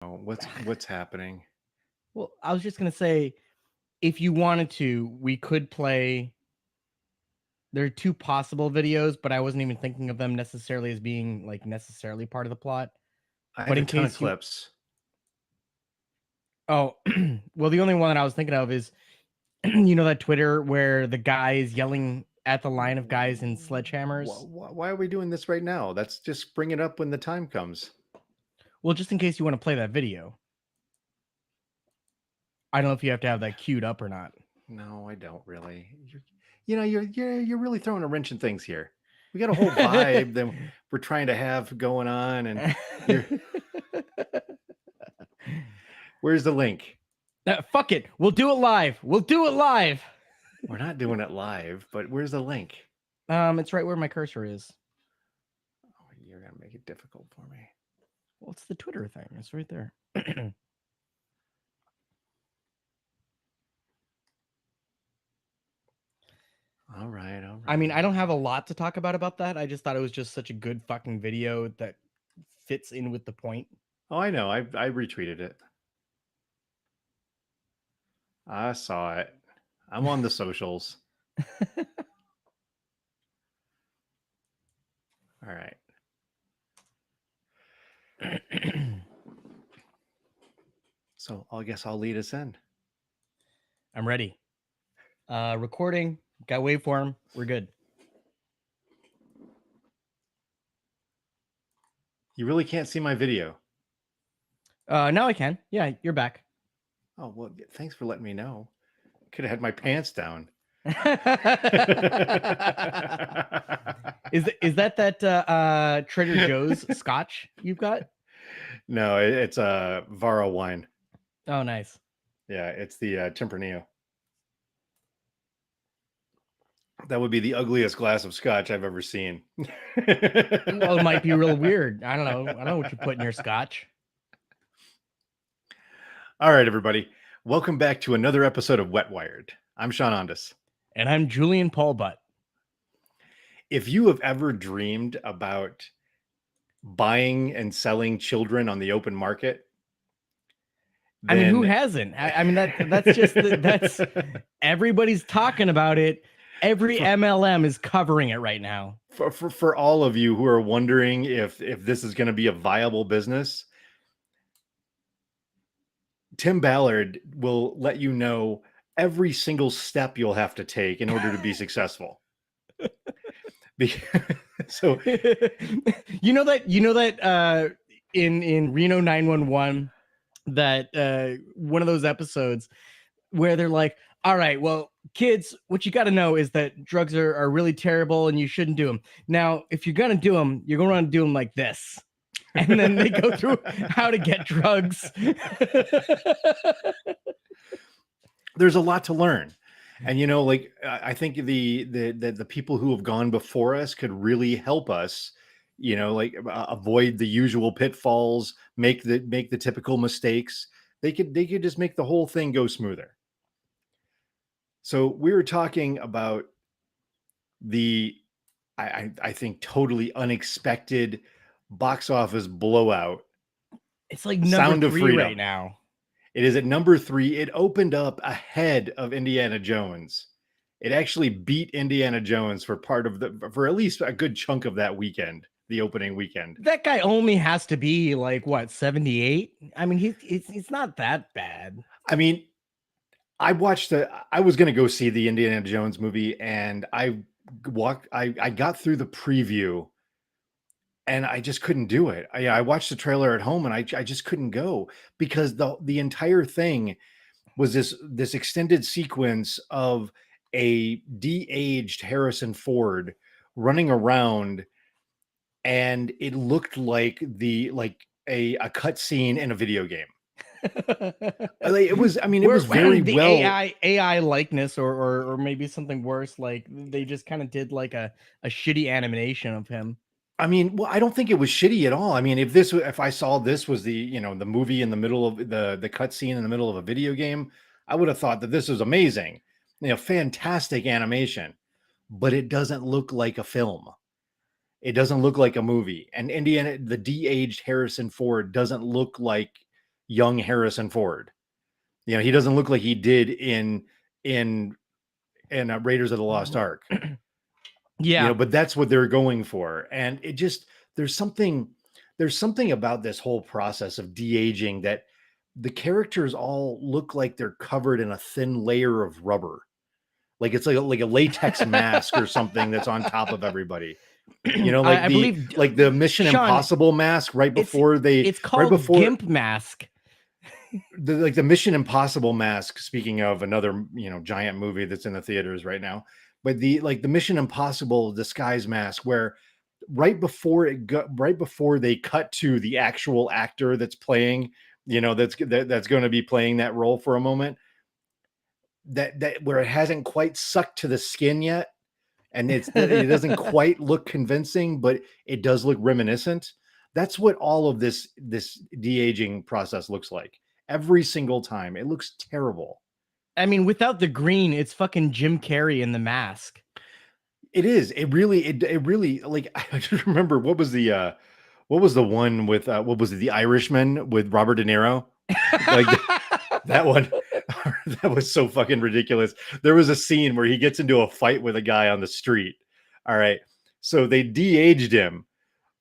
What's happening? Well, I was just gonna say, if you wanted to, we could play. There are two possible videos, but I wasn't even thinking of them necessarily as being like necessarily part of the plot. I But have a in ton of case you, clips. oh, well, the only one that I was thinking of is, that Twitter where the guy is yelling at the line of guys in sledgehammers. Why are we doing this right now? That's just bring it up when the time comes. Well, just in case you want to play that video, I don't know if you have to have that queued up or not. No, I don't really. You're really throwing a wrench in things here. We got a whole vibe that we're trying to have going on, and you're where's the link? Fuck it, we'll do it live. We'll do it live. We're not doing it live, but where's the link? It's right where my cursor is. Oh, you're gonna make it difficult for me. Well, it's the Twitter thing. It's right there. All right. I mean, I don't have a lot to talk about that. I just thought it was just such a good fucking video that fits in with the point. Oh, I know. I retweeted it. I saw it. I'm on the socials. All right. So I guess I'll lead us in. I'm ready. Recording. Got waveform. We're good. You really can't see my video. Now I can. Yeah, you're back. Oh, well, thanks for letting me know. Could have had my pants down. is that Trader Joe's scotch you've got? No, it's a Varo wine. Oh, nice. Yeah, it's the Tempranillo. That would be the ugliest glass of scotch I've ever seen. Well, it might be real weird. I don't know. I don't know what you put in your scotch. All right, everybody. Welcome back to another episode of Wetwired. I'm Sean Ondas. And I'm Julian Paul Butt. If you have ever dreamed about buying and selling children on the open market, I mean, who hasn't? I mean, that's just that's everybody's talking about it. Every MLM is covering it right now. For all of you who are wondering if this is going to be a viable business, Tim Ballard will let you know every single step you'll have to take in order to be successful. So you know that in Reno 911 that one of those episodes where they're like, all right, well, kids, what you got to know is that drugs are really terrible and you shouldn't do them. Now, if you're going to do them, you're going to want to do them like this. And then they go through how to get drugs. There's a lot to learn. And, like, I think the people who have gone before us could really help us, like avoid the usual pitfalls, make the typical mistakes. They could just make the whole thing go smoother. So we were talking about the, I think, totally unexpected box office blowout. It's like number 3 right now. It is at number 3. It opened up ahead of Indiana Jones. It actually beat Indiana Jones for at least a good chunk of that weekend, the opening weekend. That guy only has to be like, what, 78? I mean, he's not that bad. I mean, I was going to go see the Indiana Jones movie, and I got through the preview and I just couldn't do it. I watched the trailer at home and I just couldn't go because the entire thing was this extended sequence of a de-aged Harrison Ford running around, and it looked like a cut scene in a video game. It was very the well AI likeness or maybe something worse. Like they just kind of did like a shitty animation of him. I mean, well, I don't think it was shitty at all. I mean, if I saw this was the movie in the middle of the cutscene in the middle of a video game, I would have thought that this was amazing. Fantastic animation, but it doesn't look like a film. It doesn't look like a movie. And the de-aged Harrison Ford doesn't look like young Harrison Ford. You know, he doesn't look like he did in Raiders of the Lost Ark. You Yeah. know, but that's what they're going for, and it just there's something there's something about this whole process of de-aging that the characters all look like they're covered in a thin layer of rubber, like it's like a latex mask or something that's on top of everybody. You know, I believe like the Mission Sean, Impossible mask it's it's right called before gimp mask. the Mission Impossible mask. Speaking of another, you know, giant movie that's in the theaters right now, but the Mission Impossible disguise mask, where right before they cut to the actual actor that's playing, you know, that's going to be playing that role for a moment, that where it hasn't quite sucked to the skin yet, and it doesn't quite look convincing, but it does look reminiscent. That's what all of this de-aging process looks like. Every single time, it looks terrible. I mean, without the green, it's fucking Jim Carrey in The Mask. It is. It really, like, I just remember what was the one with what was it, The Irishman with Robert De Niro? Like that one. That was so fucking ridiculous. There was a scene where he gets into a fight with a guy on the street. All right. So they de-aged him,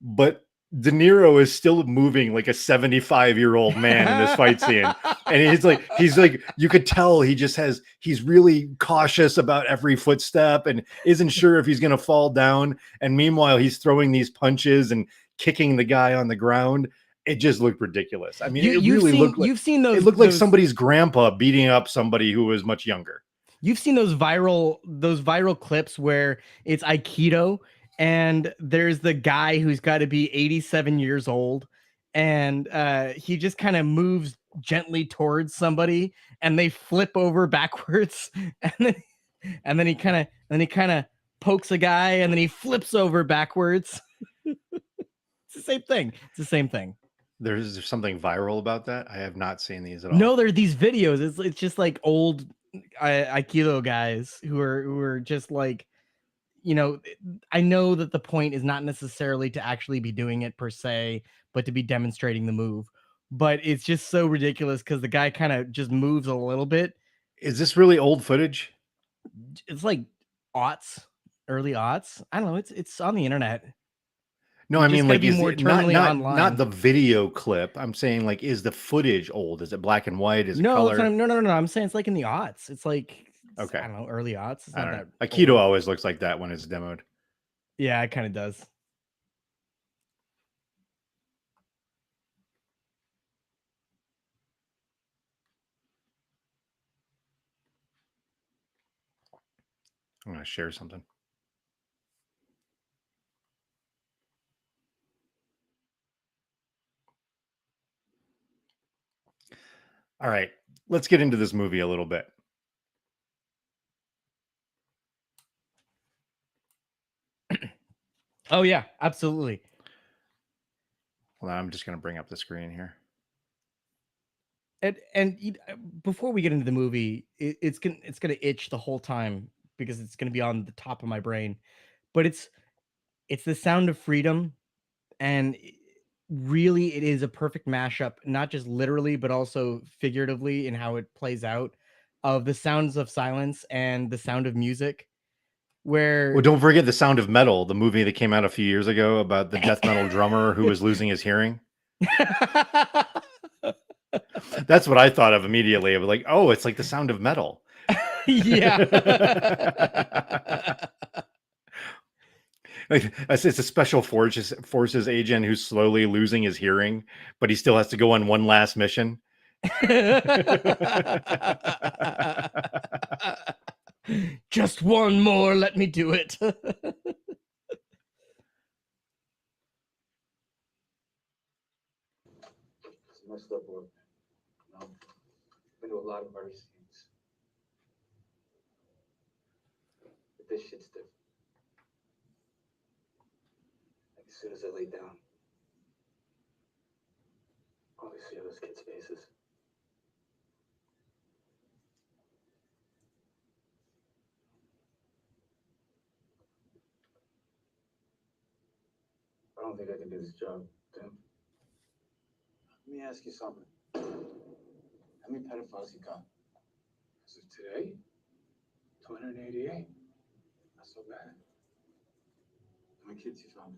but De Niro is still moving like a 75-year-old man in this fight scene. And he's like, you could tell he's really cautious about every footstep and isn't sure if he's going to fall down. And meanwhile, he's throwing these punches and kicking the guy on the ground. It just looked ridiculous. I mean, it really looked like you've seen it looked like somebody's grandpa beating up somebody who was much younger. You've seen those viral clips where it's Aikido and there's the guy who's got to be 87 years old and he just kind of moves gently towards somebody and they flip over backwards and then he kind of pokes a guy and then he flips over backwards. It's the same thing. It's the same thing. There's something viral about that. I have not seen these at all. No, there are these videos. It's just like old Aikido guys who are just like, you know, I know that the point is not necessarily to actually be doing it per se, but to be demonstrating the move. But it's just so ridiculous because the guy kind of just moves a little bit. Is this really old footage? It's like aughts, early aughts. I don't know. It's on the internet. No, You I just mean, got to like, be is more it not terminally not online. the video clip? I'm saying, like, is the footage old? Is it black and white? Is it No, color? no. I'm saying it's like in the aughts. It's like Okay, I don't know, early aughts. It's I not don't know. that Aikido old. always looks like that when it's demoed. Yeah, it kind of does. I'm going to share something. All right, let's get into this movie a little bit. Oh yeah, absolutely. Well, I'm just going to bring up the screen here. And before we get into the movie, it's gonna itch the whole time because it's gonna be on the top of my brain. But it's the sound of freedom, and really, it is a perfect mashup, not just literally, but also figuratively in how it plays out, of the sounds of silence and the sound of music. Well, Where don't forget The Sound of Metal, the movie that came out a few years ago about the death metal drummer who was losing his hearing. That's what I thought of immediately. I was like, oh, it's like The Sound of Metal. Yeah. Like, it's a special forces agent who's slowly losing his hearing, but he still has to go on one last mission. Just one more, let me do it. It's messed up work. You know, been to a lot of murder scenes. But this shit's different. Like as soon as I lay down, all I see are those kids' faces. I don't think I can do this job, Tim. Let me ask you something. How many pedophiles you got? As of today, 288. Not so bad. How many kids you found?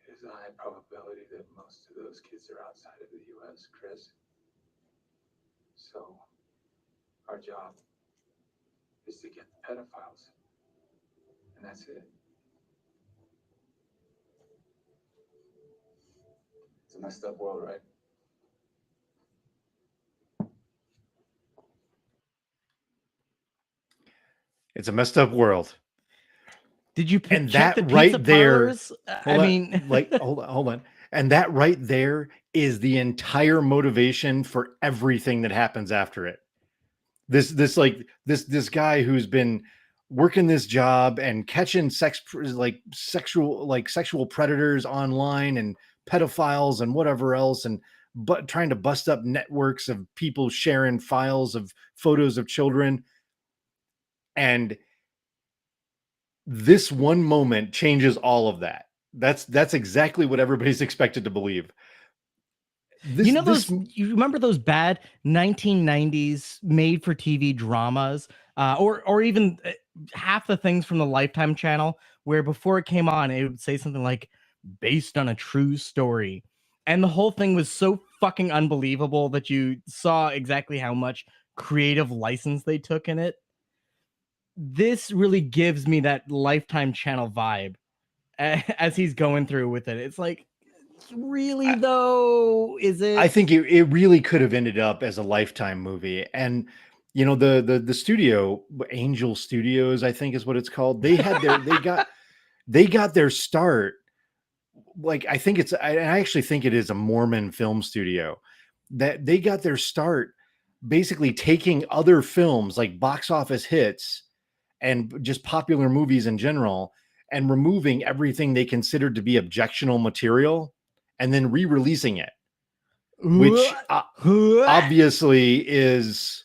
There's a high probability that most of those kids are outside of the U.S., Chris. So, our job is to get the pedophiles. And that's it. It's a messed up world, right? It's a messed up world. Did you And check that the right pizza there, parlors? I mean, hold on. And that right there is the entire motivation for everything that happens after it. This guy who's been working this job and catching sexual predators online and pedophiles and whatever else, and but trying to bust up networks of people sharing files of photos of children. And this one moment changes all of that. That's exactly what everybody's expected to believe. you remember those bad 1990s made for TV dramas, or even half the things from the Lifetime channel, where before it came on, it would say something like based on a true story. And the whole thing was so fucking unbelievable that you saw exactly how much creative license they took in it. This really gives me that Lifetime channel vibe as he's going through with it. It's like, really though, is it? I think it really could have ended up as a Lifetime movie. And you know, the studio, Angel Studios, I think is what it's called. They had their they got their start. Like, I think I actually think it is a Mormon film studio that they got their start basically taking other films like box office hits and just popular movies in general and removing everything they considered to be objectionable material and then re-releasing it, which obviously is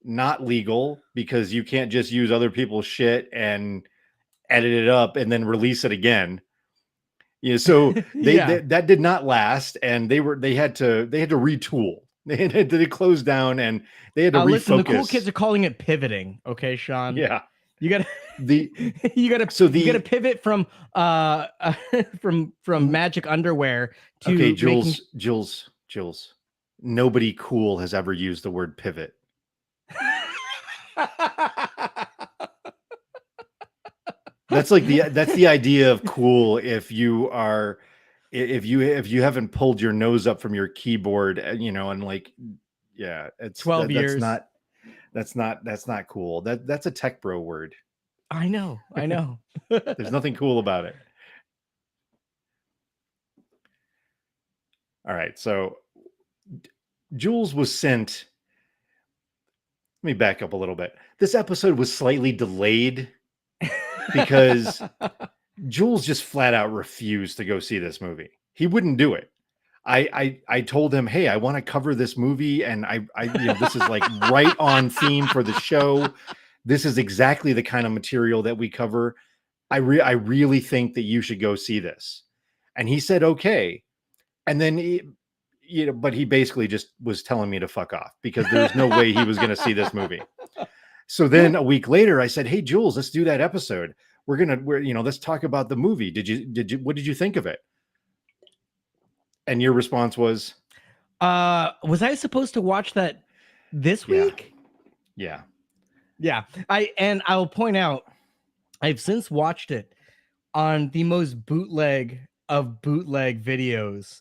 not legal because you can't just use other people's shit and edit it up and then release it again. Yeah, so that did not last, and they had to retool. They closed down and they had to refocus. Listen, the cool kids are calling it pivoting. Okay, Sean. Yeah, you gotta you gotta pivot from from magic underwear to okay, Jules. Nobody cool has ever used the word pivot. That's the idea of cool. If you haven't pulled your nose up from your keyboard, you know, and like, yeah, it's 12 years. That's not cool. That's a tech bro word. I know. There's nothing cool about it. All right, so Jules was sent. Let me back up a little bit. This episode was slightly delayed because Jules just flat out refused to go see this movie. He wouldn't do it. I told him, hey, I want to cover this movie, and this is like right on theme for the show. This is exactly the kind of material that we cover. I really think that you should go see this. And he said, okay. And then but he basically just was telling me to fuck off because there was no way he was going to see this movie. So then a week later, I said, hey, Jules, let's do that episode. Let's talk about the movie. What did you think of it? And your response was, was I supposed to watch that this week? Yeah. I'll point out, I've since watched it on the most bootleg of bootleg videos.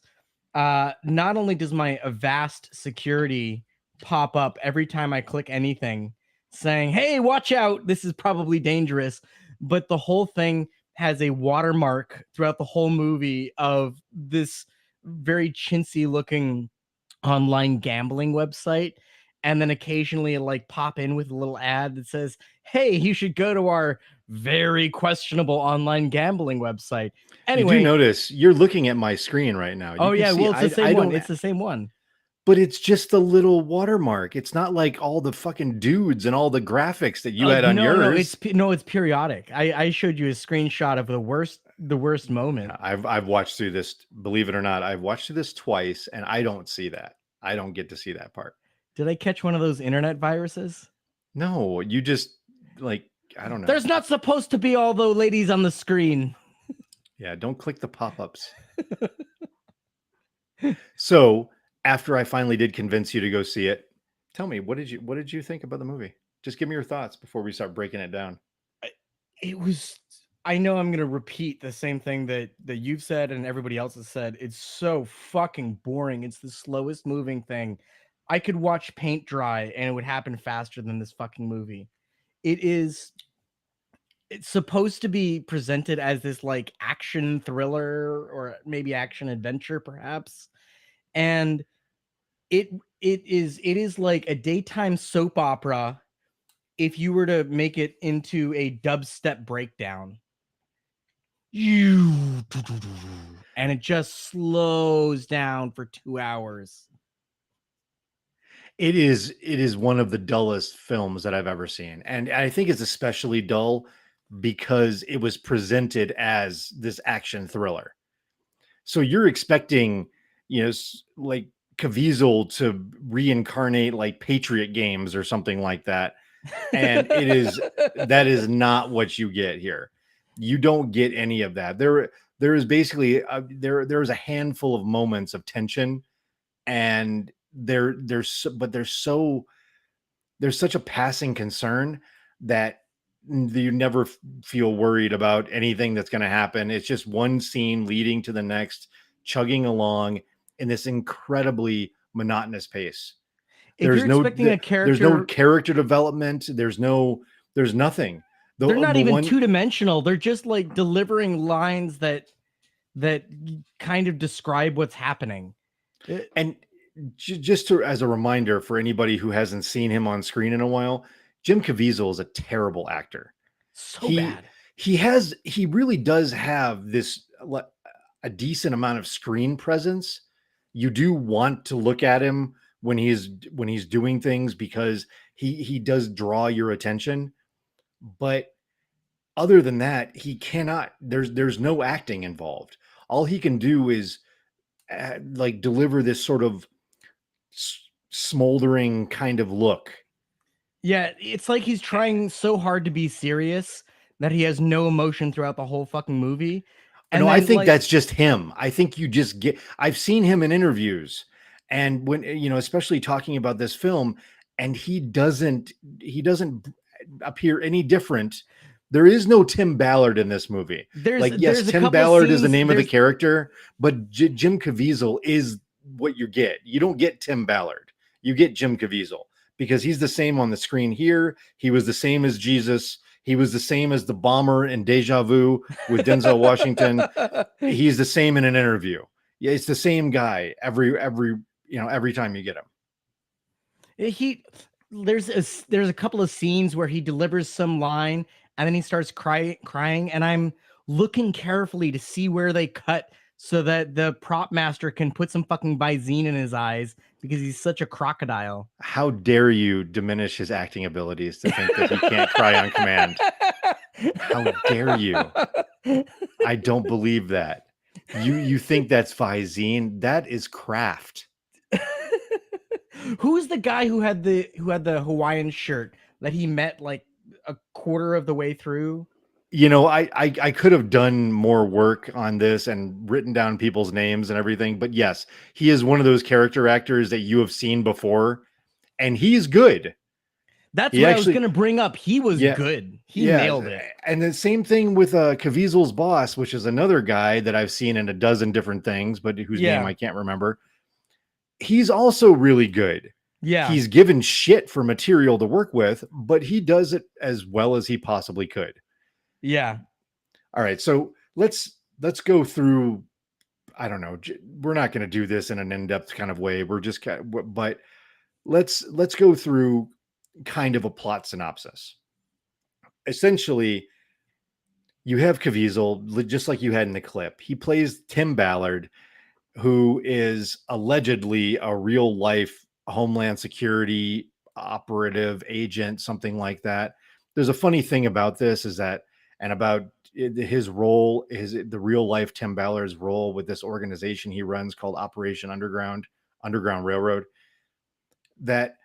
Not only does my Avast security pop up every time I click anything saying, hey, watch out, this is probably dangerous, but the whole thing has a watermark throughout the whole movie of this very chintzy looking online gambling website. And then occasionally it'll like pop in with a little ad that says, hey, you should go to our very questionable online gambling website. Anyway, you do notice you're looking at my screen right now. Well, it's the same one. It's the same one. But it's just a little watermark. It's not like all the fucking dudes and all the graphics that you had on yours. No, it's periodic. I showed you a screenshot of the worst the worst moment. I've watched through this, believe it or not, I've watched through this twice, and I don't see that. I don't get to see that part. Did I catch one of those internet viruses? No, you just like, I don't know. There's not supposed to be all the ladies on the screen. Yeah, don't click the pop-ups. So after I finally did convince you to go see it, tell me, what did you think about the movie? Just give me your thoughts before we start breaking it down. It was, I know I'm gonna repeat the same thing that you've said and everybody else has said. It's so fucking boring. It's the slowest moving thing. I could watch paint dry and it would happen faster than this fucking movie. It's supposed to be presented as this like action thriller or maybe action adventure perhaps, and it is like a daytime soap opera if you were to make it into a dubstep breakdown. And it just slows down for 2 hours. It is one of the dullest films that I've ever seen. And I think it's especially dull because it was presented as this action thriller. So you're expecting, like Caviezel to reincarnate like Patriot Games or something like that. And that is not what you get here. You don't get any of that. There is basically there's a handful of moments of tension, and there's such a passing concern that you never feel worried about anything that's going to happen. It's just one scene leading to the next, chugging along in this incredibly monotonous pace. There's no character development. There's nothing. They're not even two-dimensional. They're just like delivering lines that kind of describe what's happening. And just as a reminder for anybody who hasn't seen him on screen in a while, Jim Caviezel is a terrible actor. So bad. He really does have a decent amount of screen presence. You do want to look at him when he's doing things because he does draw your attention. But other than that, he cannot. There's no acting involved. All he can do is like deliver this sort of smoldering kind of look. Yeah, it's like he's trying so hard to be serious that he has no emotion throughout the whole fucking movie. And no, I think that's just him. I think you just get. I've seen him in interviews, and when especially talking about this film, and he doesn't appear any different. There is no Tim Ballard in this movie. Yes, Tim Ballard is the name of the character, but Jim Caviezel is what you get. You don't get Tim Ballard. You get Jim Caviezel because he's the same on the screen here. He was the same as Jesus. He was the same as the bomber in Deja Vu with Denzel Washington. He's the same in an interview. Yeah, it's the same guy every time you get him. There's a couple of scenes where he delivers some line and then he starts crying, and I'm looking carefully to see where they cut so that the prop master can put some fucking Visine in his eyes because he's such a crocodile. How dare you diminish his acting abilities to think that he can't cry on command? How dare you? I don't believe that. You think that's Visine? That is Kraft. Who's the guy who had the Hawaiian shirt that he met like a quarter of the way through? I could have done more work on this and written down people's names and everything, but yes, he is one of those character actors that you have seen before, and he's good. That's what I was going to bring up. He was good. He nailed it. And the same thing with Caviezel's boss, which is another guy that I've seen in a dozen different things, but whose name I can't remember. He's also really good. Yeah. He's given shit for material to work with, but he does it as well as he possibly could. Yeah. All right. So let's go through. I don't know. We're not going to do this in an in-depth kind of way. But let's go through kind of a plot synopsis. Essentially, you have Caviezel, just like you had in the clip. He plays Tim Ballard, who is allegedly a real life Homeland Security operative agent, something like that. There's a funny thing about this is that, and about his role, the real life Tim Ballard's role with this organization he runs called Operation Underground Railroad, that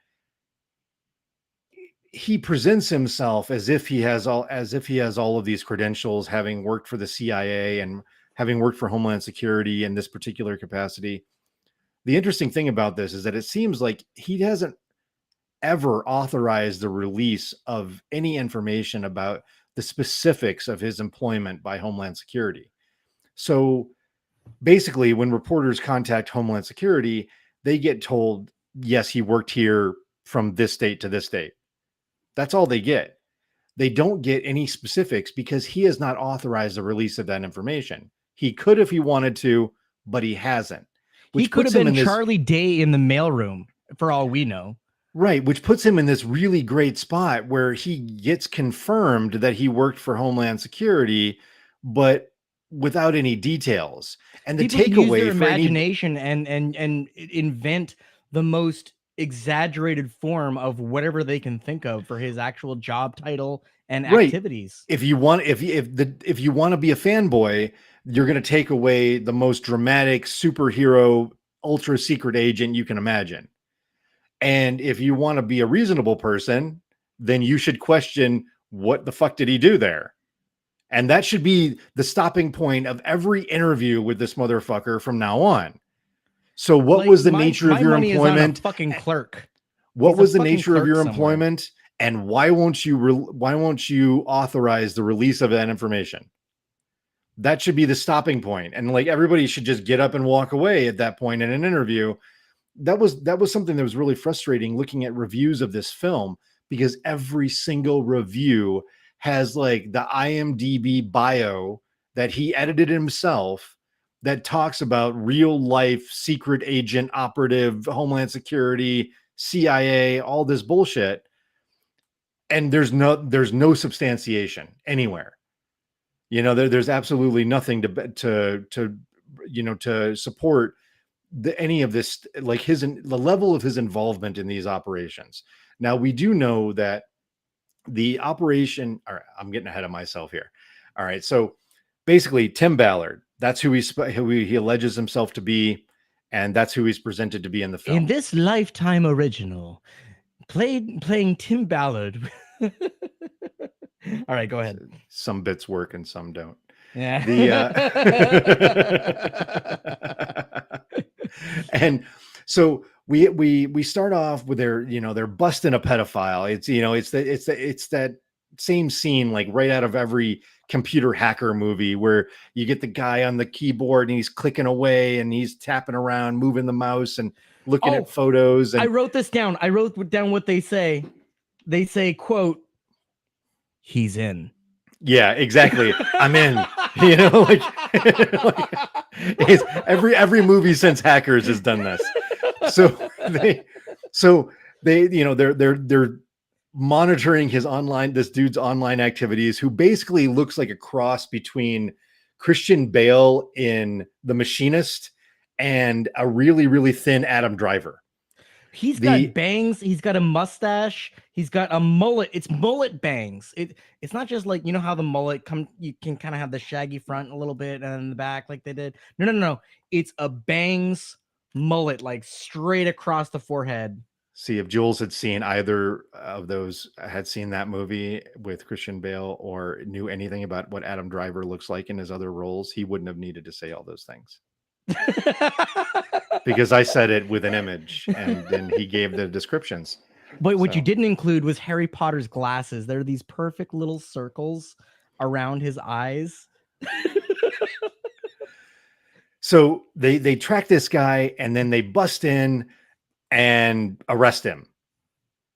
he presents himself as if he has all of these credentials, having worked for the CIA and having worked for Homeland Security in this particular capacity. The interesting thing about this is that it seems like he hasn't ever authorized the release of any information about the specifics of his employment by Homeland Security. So basically, when reporters contact Homeland Security, they get told, yes, he worked here from this date to this date. That's all they get. They don't get any specifics because he has not authorized the release of that information. He could if he wanted to, but he hasn't. He could have been Charlie Day in the mailroom, for all we know. Right, which puts him in this really great spot where he gets confirmed that he worked for Homeland Security, but without any details. And the People takeaway use their for imagination and invent the most exaggerated form of whatever they can think of for his actual job title and activities. If you want to be a fanboy, you're going to take away the most dramatic superhero ultra secret agent you can imagine. And if you want to be a reasonable person, then you should question, what the fuck did he do there? And that should be the stopping point of every interview with this motherfucker from now on. So what was the nature of your employment? Fucking clerk. What was the nature of your employment? And why won't you authorize the release of that information? That should be the stopping point. And like, everybody should just get up and walk away at that point in an interview. That was something that was really frustrating looking at reviews of this film, because every single review has like the IMDb bio that he edited himself that talks about real life secret agent, operative, Homeland Security, CIA, all this bullshit. And there's no substantiation anywhere. You know, there's absolutely nothing to support any of this, like the level of his involvement in these operations. Now, we do know that the operation, all right, I'm getting ahead of myself here. All right. So basically, Tim Ballard, that's who he alleges himself to be. And that's who he's presented to be in the film. In this Lifetime original, playing Tim Ballard. All right, go ahead. Some bits work and some don't. Yeah. And so we start off with they're busting a pedophile. It's that same scene, like right out of every computer hacker movie, where you get the guy on the keyboard and he's clicking away and he's tapping around, moving the mouse and looking at photos. And I wrote this down. I wrote down what they say. They say, quote, "He's in." Yeah, exactly. I'm in. Like every movie since Hackers has done this. So they're monitoring this dude's online activities, who basically looks like a cross between Christian Bale in The Machinist and a really, really thin Adam Driver. He's got bangs. He's got a mustache. He's got a mullet. It's mullet bangs. It's not just like, how the mullet you can kind of have the shaggy front a little bit and then the back like they did. No. It's a bangs mullet, like straight across the forehead. See, if Jules had seen either of those, had seen that movie with Christian Bale or knew anything about what Adam Driver looks like in his other roles, he wouldn't have needed to say all those things. Because I said it with an image and then he gave the descriptions. But what you didn't include was Harry Potter's glasses. There are these perfect little circles around his eyes. So they track this guy and then they bust in and arrest him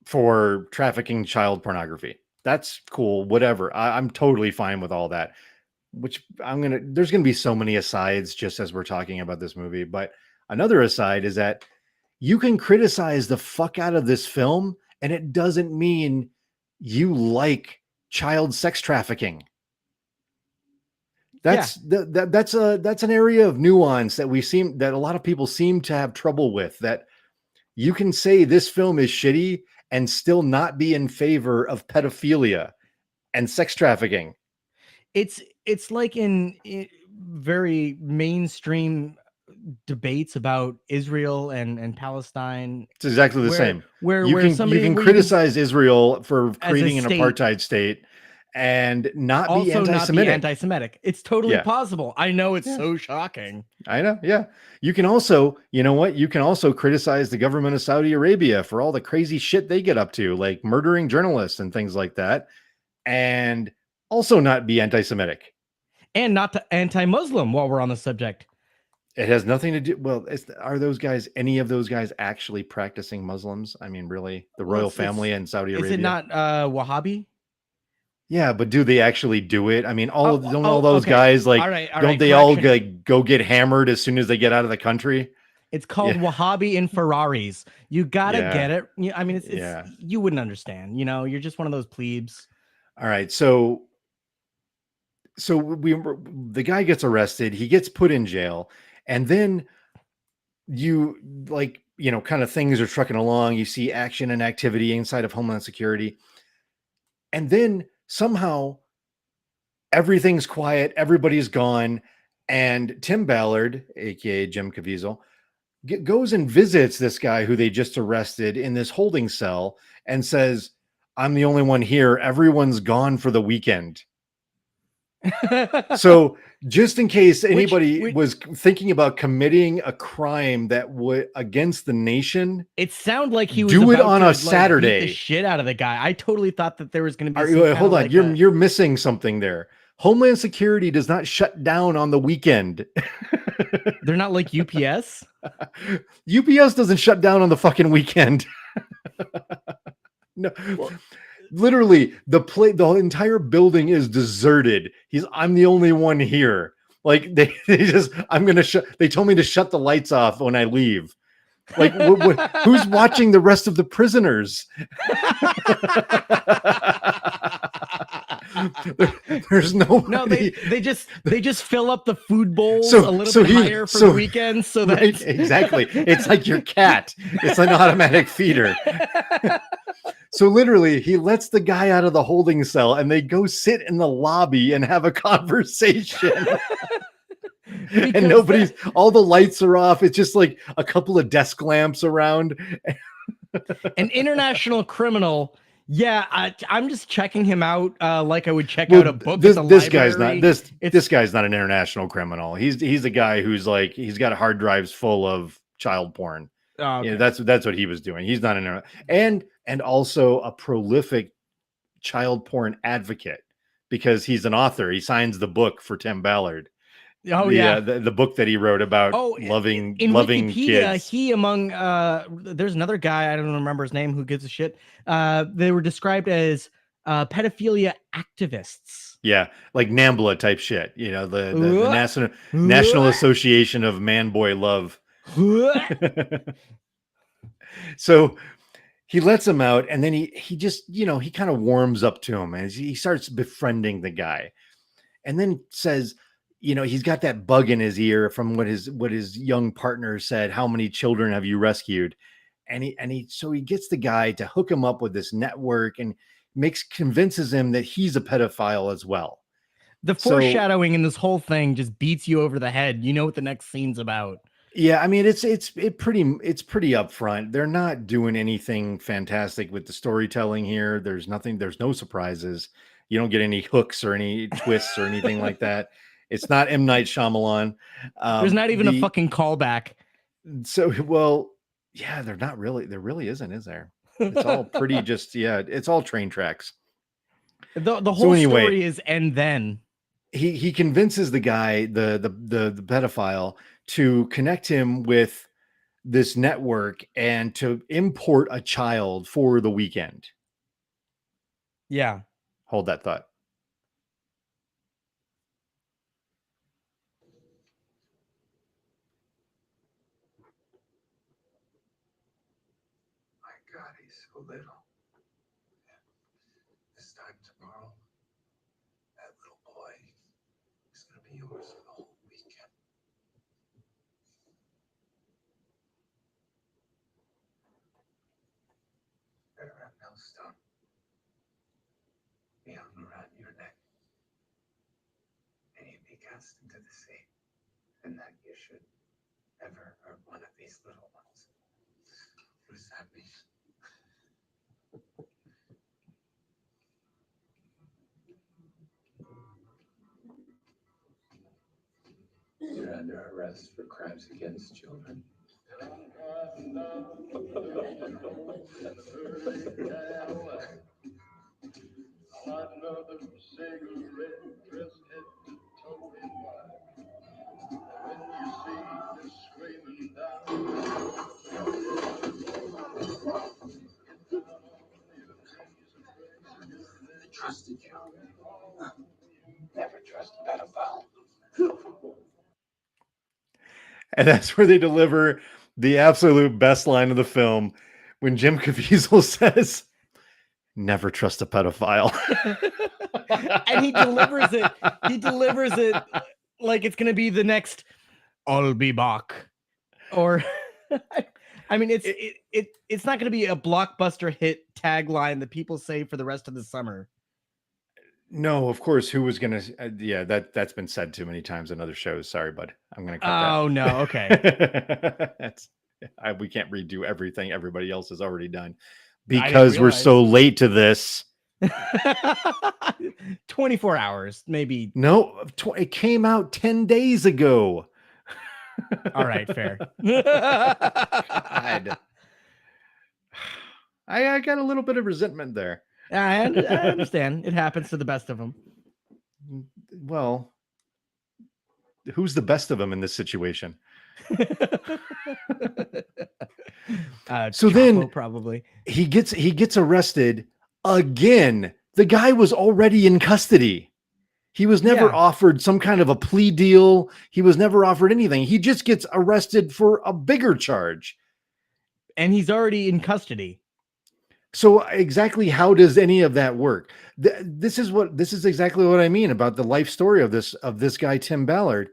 for trafficking child pornography. That's cool. Whatever. I'm totally fine with all that. There's going to be so many asides just as we're talking about this movie. But another aside is that you can criticize the fuck out of this film and it doesn't mean you like child sex trafficking. That's an area of nuance that a lot of people seem to have trouble with, that you can say this film is shitty and still not be in favor of pedophilia and sex trafficking. It's it's like in very mainstream debates about Israel and Palestine, It's exactly the where same. where You where can you somebody can where you can criticize Israel for as a creating an state apartheid state and not be also not be anti-Semitic. anti-Semitic. It's totally Yeah. possible. I know it's Yeah. so shocking. I know. Yeah. You can also, you know what? You can also criticize the government of Saudi Arabia for all the crazy shit they get up to, like murdering journalists and things like that, and also not be anti-Semitic. And not to anti-Muslim while we're on the subject. It has nothing to do. Well, are those guys, any of those guys, actually practicing Muslims? I mean, really, the Well, royal family in Saudi is it Arabia? not Wahhabi? Yeah, but do they actually do it? I mean, don't all Oh, those okay. guys like, All right, don't they all go get hammered as soon as they get out of the country? It's called Yeah, Wahhabi in Ferraris. You gotta yeah, get it. I mean, it's yeah. you wouldn't understand. You're just one of those plebes. All right, so the guy gets arrested, he gets put in jail, and then you like, kind of things are trucking along. You see action and activity inside of Homeland Security, and then somehow everything's quiet, everybody's gone, and Tim Ballard, aka Jim Caviezel, goes and visits this guy who they just arrested in this holding cell and says, "I'm the only one here. Everyone's gone for the weekend." So, just in case anybody which was thinking about committing a crime that would against the nation, it sounded like he was do it about on to a like beat the Saturday. shit out of the guy. I totally thought that there was going to be some kind Hold of on, like you're missing something there. Homeland Security does not shut down on the weekend. they're not like UPS. UPS doesn't shut down on the fucking weekend. No, Well, literally, the entire building is deserted. I'm the only one here. Like they told me to shut the lights off when I leave. Like, who's watching the rest of the prisoners? There's nobody. No, they just fill up the food bowls So- a little so bit he- higher for so- the weekend, so that Right, exactly. It's like your cat. It's an automatic feeder. So literally, he lets the guy out of the holding cell and they go sit in the lobby and have a conversation. And all the lights are off. It's just like a couple of desk lamps around. an international criminal. Yeah, I'm just checking him out like I would check out a book at the this library. This guy's not an international criminal. He's a guy who's like, he's got hard drives full of child porn. Oh, okay. That's what he was doing. He's not and also a prolific child porn advocate, because he's an author. He signs the book for Tim Ballard. Oh yeah. The book that he wrote about loving Wikipedia, kids. He among there's another guy, I don't remember his name, who gives a shit. They were described as pedophilia activists. Yeah, like NAMBLA type shit. The National Association of Man Boy Love. So he lets him out, and then he just, he kind of warms up to him as he starts befriending the guy, and then says, he's got that bug in his ear from what his young partner said. How many children have you rescued? So he gets the guy to hook him up with this network and convinces him that he's a pedophile as well. The foreshadowing in this whole thing just beats you over the head. You know what the next scene's about. Yeah, I mean, it's pretty upfront. They're not doing anything fantastic with the storytelling here. There's no surprises. You don't get any hooks or any twists or anything like that. It's not M. Night Shyamalan. There's not even a fucking callback. So, well, yeah, there really isn't, is there? It's all pretty it's all train tracks. The whole story is, and then he convinces the guy, the pedophile, to connect him with this network and to import a child for the weekend. Yeah. Hold that thought. My God, he's so little. This time tomorrow, that little boy is going to be yours for the whole weekend. Better have millstone. Be hung around your neck. cast into the sea, and that you should ever hurt one of these little ones. What does that mean? You're under arrest for crimes against children. I trusted you. Never trust a pedophile. And that's where they deliver the absolute best line of the film when Jim Caviezel says, "Never trust a pedophile." And he delivers it. He delivers it like it's going to be the next "I'll be back," or I mean, it's not going to be a blockbuster hit tagline that people say for the rest of the summer. No, of course. Who was gonna? Yeah, that's been said too many times in other shows. Sorry, bud. I'm gonna cut that. Oh no, okay. We can't redo everything everybody else has already done didn't because we're realize. so late to this. 24 hours, maybe. No, it came out 10 days ago. All right, fair. God. I got a little bit of resentment there. I understand. It happens to the best of them. Well, who's the best of them in this situation? So Chapo, then probably he gets arrested again. The guy was already in custody. He was never offered some kind of a plea deal. He was never offered anything. He just gets arrested for a bigger charge. And he's already in custody. So exactly how does any of that work? This is exactly what I mean about the life story of this guy, Tim Ballard.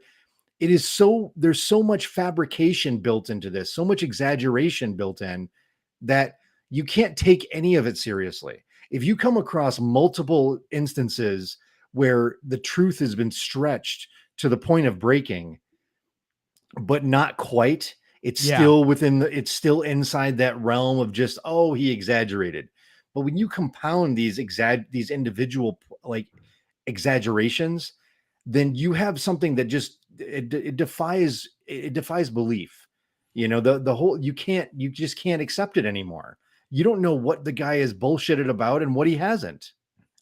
It is there's so much fabrication built into this, so much exaggeration built in that you can't take any of it seriously. If you come across multiple instances where the truth has been stretched to the point of breaking, but not quite, it's still it's still inside that realm of just, oh, he exaggerated. But when you compound these individual like exaggerations, then you have something that just it defies belief. You know, the whole you just can't accept it anymore. You don't know what the guy is bullshitted about and what he hasn't.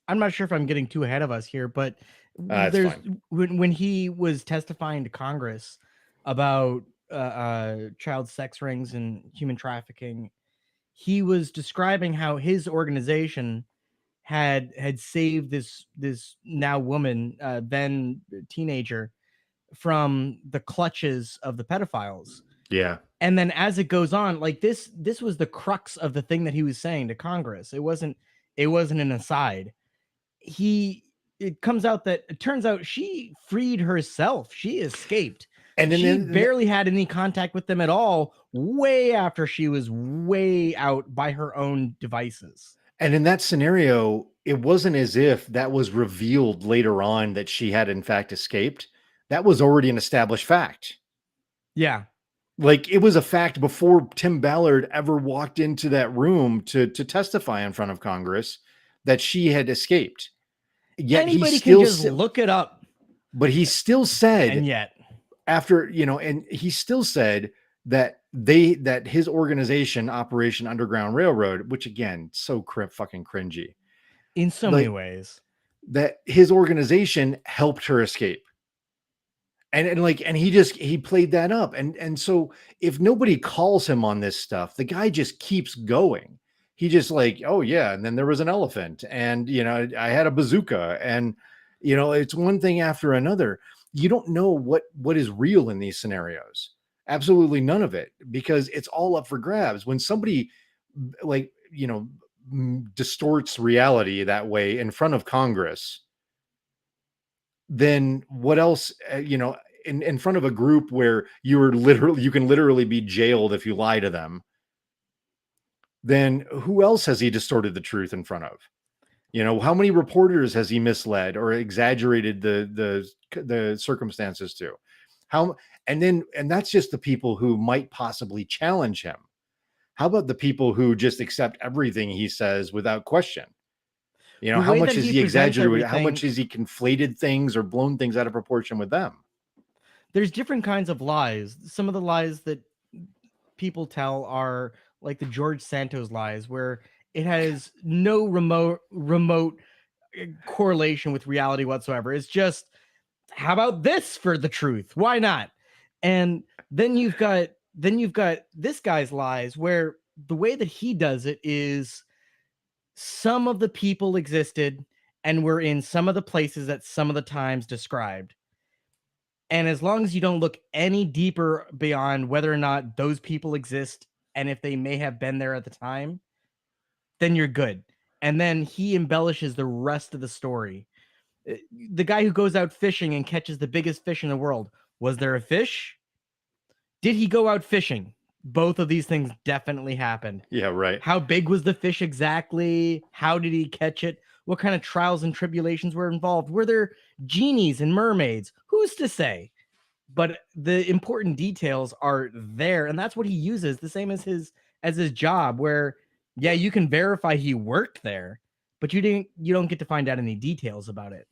I'm not sure if I'm getting too ahead of us here, but there's when he was testifying to Congress about child sex rings and human trafficking, he was describing how his organization had saved this now woman, then teenager, from the clutches of the pedophiles. Yeah. And then as it goes on, like this was the crux of the thing that he was saying to Congress. It wasn't an aside. It turns out she freed herself. She escaped. And she barely had any contact with them at all, way after she was way out by her own devices. And in that scenario, it wasn't as if that was revealed later on that she had in fact escaped. That was already an established fact. Yeah. Like it was a fact before Tim Ballard ever walked into that room to testify in front of Congress that she had escaped. Yet anybody he still can just look it up. But he still said, and yet after, and he still said that his organization, Operation Underground Railroad, which again, so fucking cringy in so many ways, that his organization helped her escape. And he played that up. And so if nobody calls him on this stuff, the guy just keeps going. He just like, oh yeah. And then there was an elephant and, I had a bazooka and, it's one thing after another. You don't know what is real in these scenarios. Absolutely none of it, because it's all up for grabs. When somebody distorts reality that way in front of Congress, then what else, in front of a group where you can literally be jailed if you lie to them, then who else has he distorted the truth in front of? You know, how many reporters has he misled or exaggerated the circumstances to? How and that's just the people who might possibly challenge him. How about the people who just accept everything he says without question? You know, The how way much that has he he presents exaggerated? How much everything, has he conflated things or blown things out of proportion with them? there's different kinds of lies. Some of the lies that people tell are like the George Santos lies, where it has no remote correlation with reality whatsoever. It's just, how about this for the truth? Why not? And then you've got this guy's lies, where the way that he does it is, some of the people existed and were in some of the places at some of the times described. And as long as you don't look any deeper beyond whether or not those people exist and if they may have been there at the time, then you're good. And then he embellishes the rest of the story. The guy who goes out fishing and catches the biggest fish in the world, was there a fish? Did he go out fishing? Both of these things definitely happened. Yeah, right. How big was the fish exactly? How did he catch it? What kind of trials and tribulations were involved? Were there genies and mermaids? Who's to say? But the important details are there, and that's what he uses, the same as his job, where yeah, you can verify he worked there, but you don't get to find out any details about it.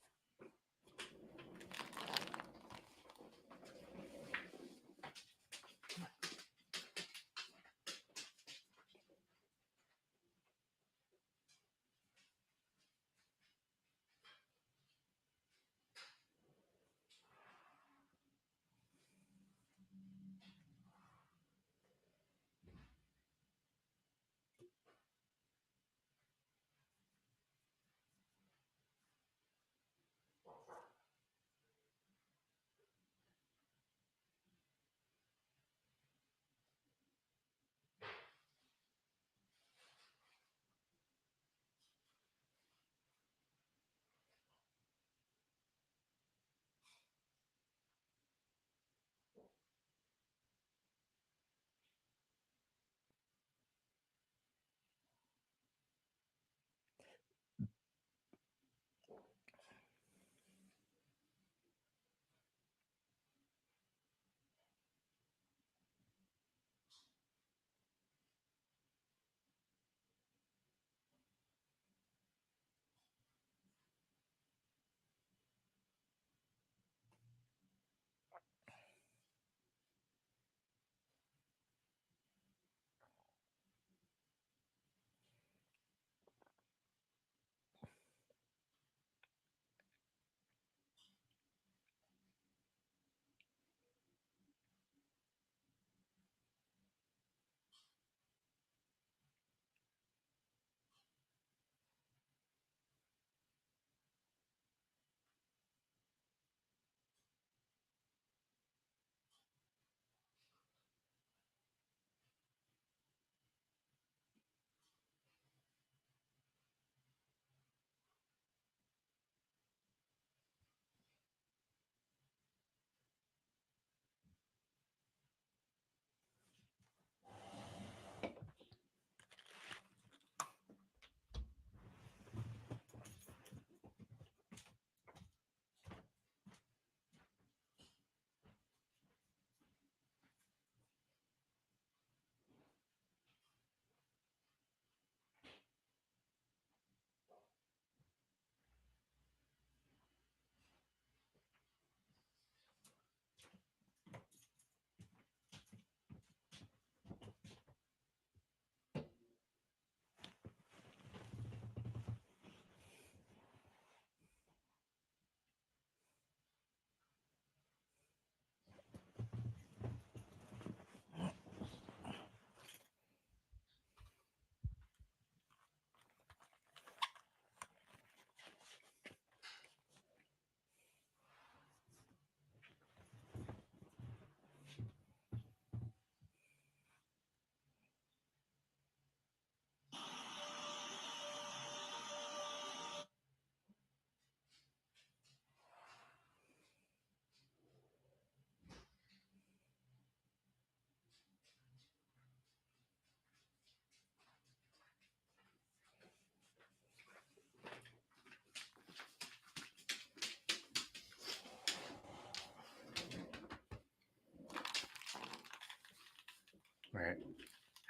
Right.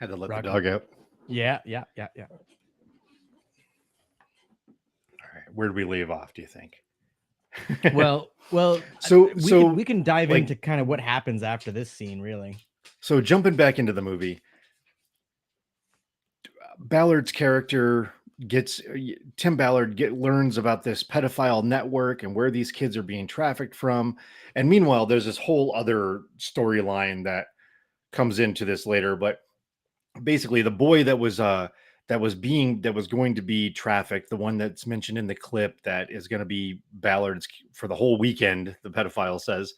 Had to let Rocky. the dog out. Yeah. All right. Where did we leave off, do you think? Well, So we can dive like- into kind of what happens after this scene, really. So jumping back into the movie, Ballard's character Tim Ballard learns about this pedophile network and where these kids are being trafficked from. And meanwhile, there's this whole other storyline that comes into this later. But basically, the boy that was going to be trafficked, the one that's mentioned in the clip that is going to be Ballard's for the whole weekend, the pedophile says,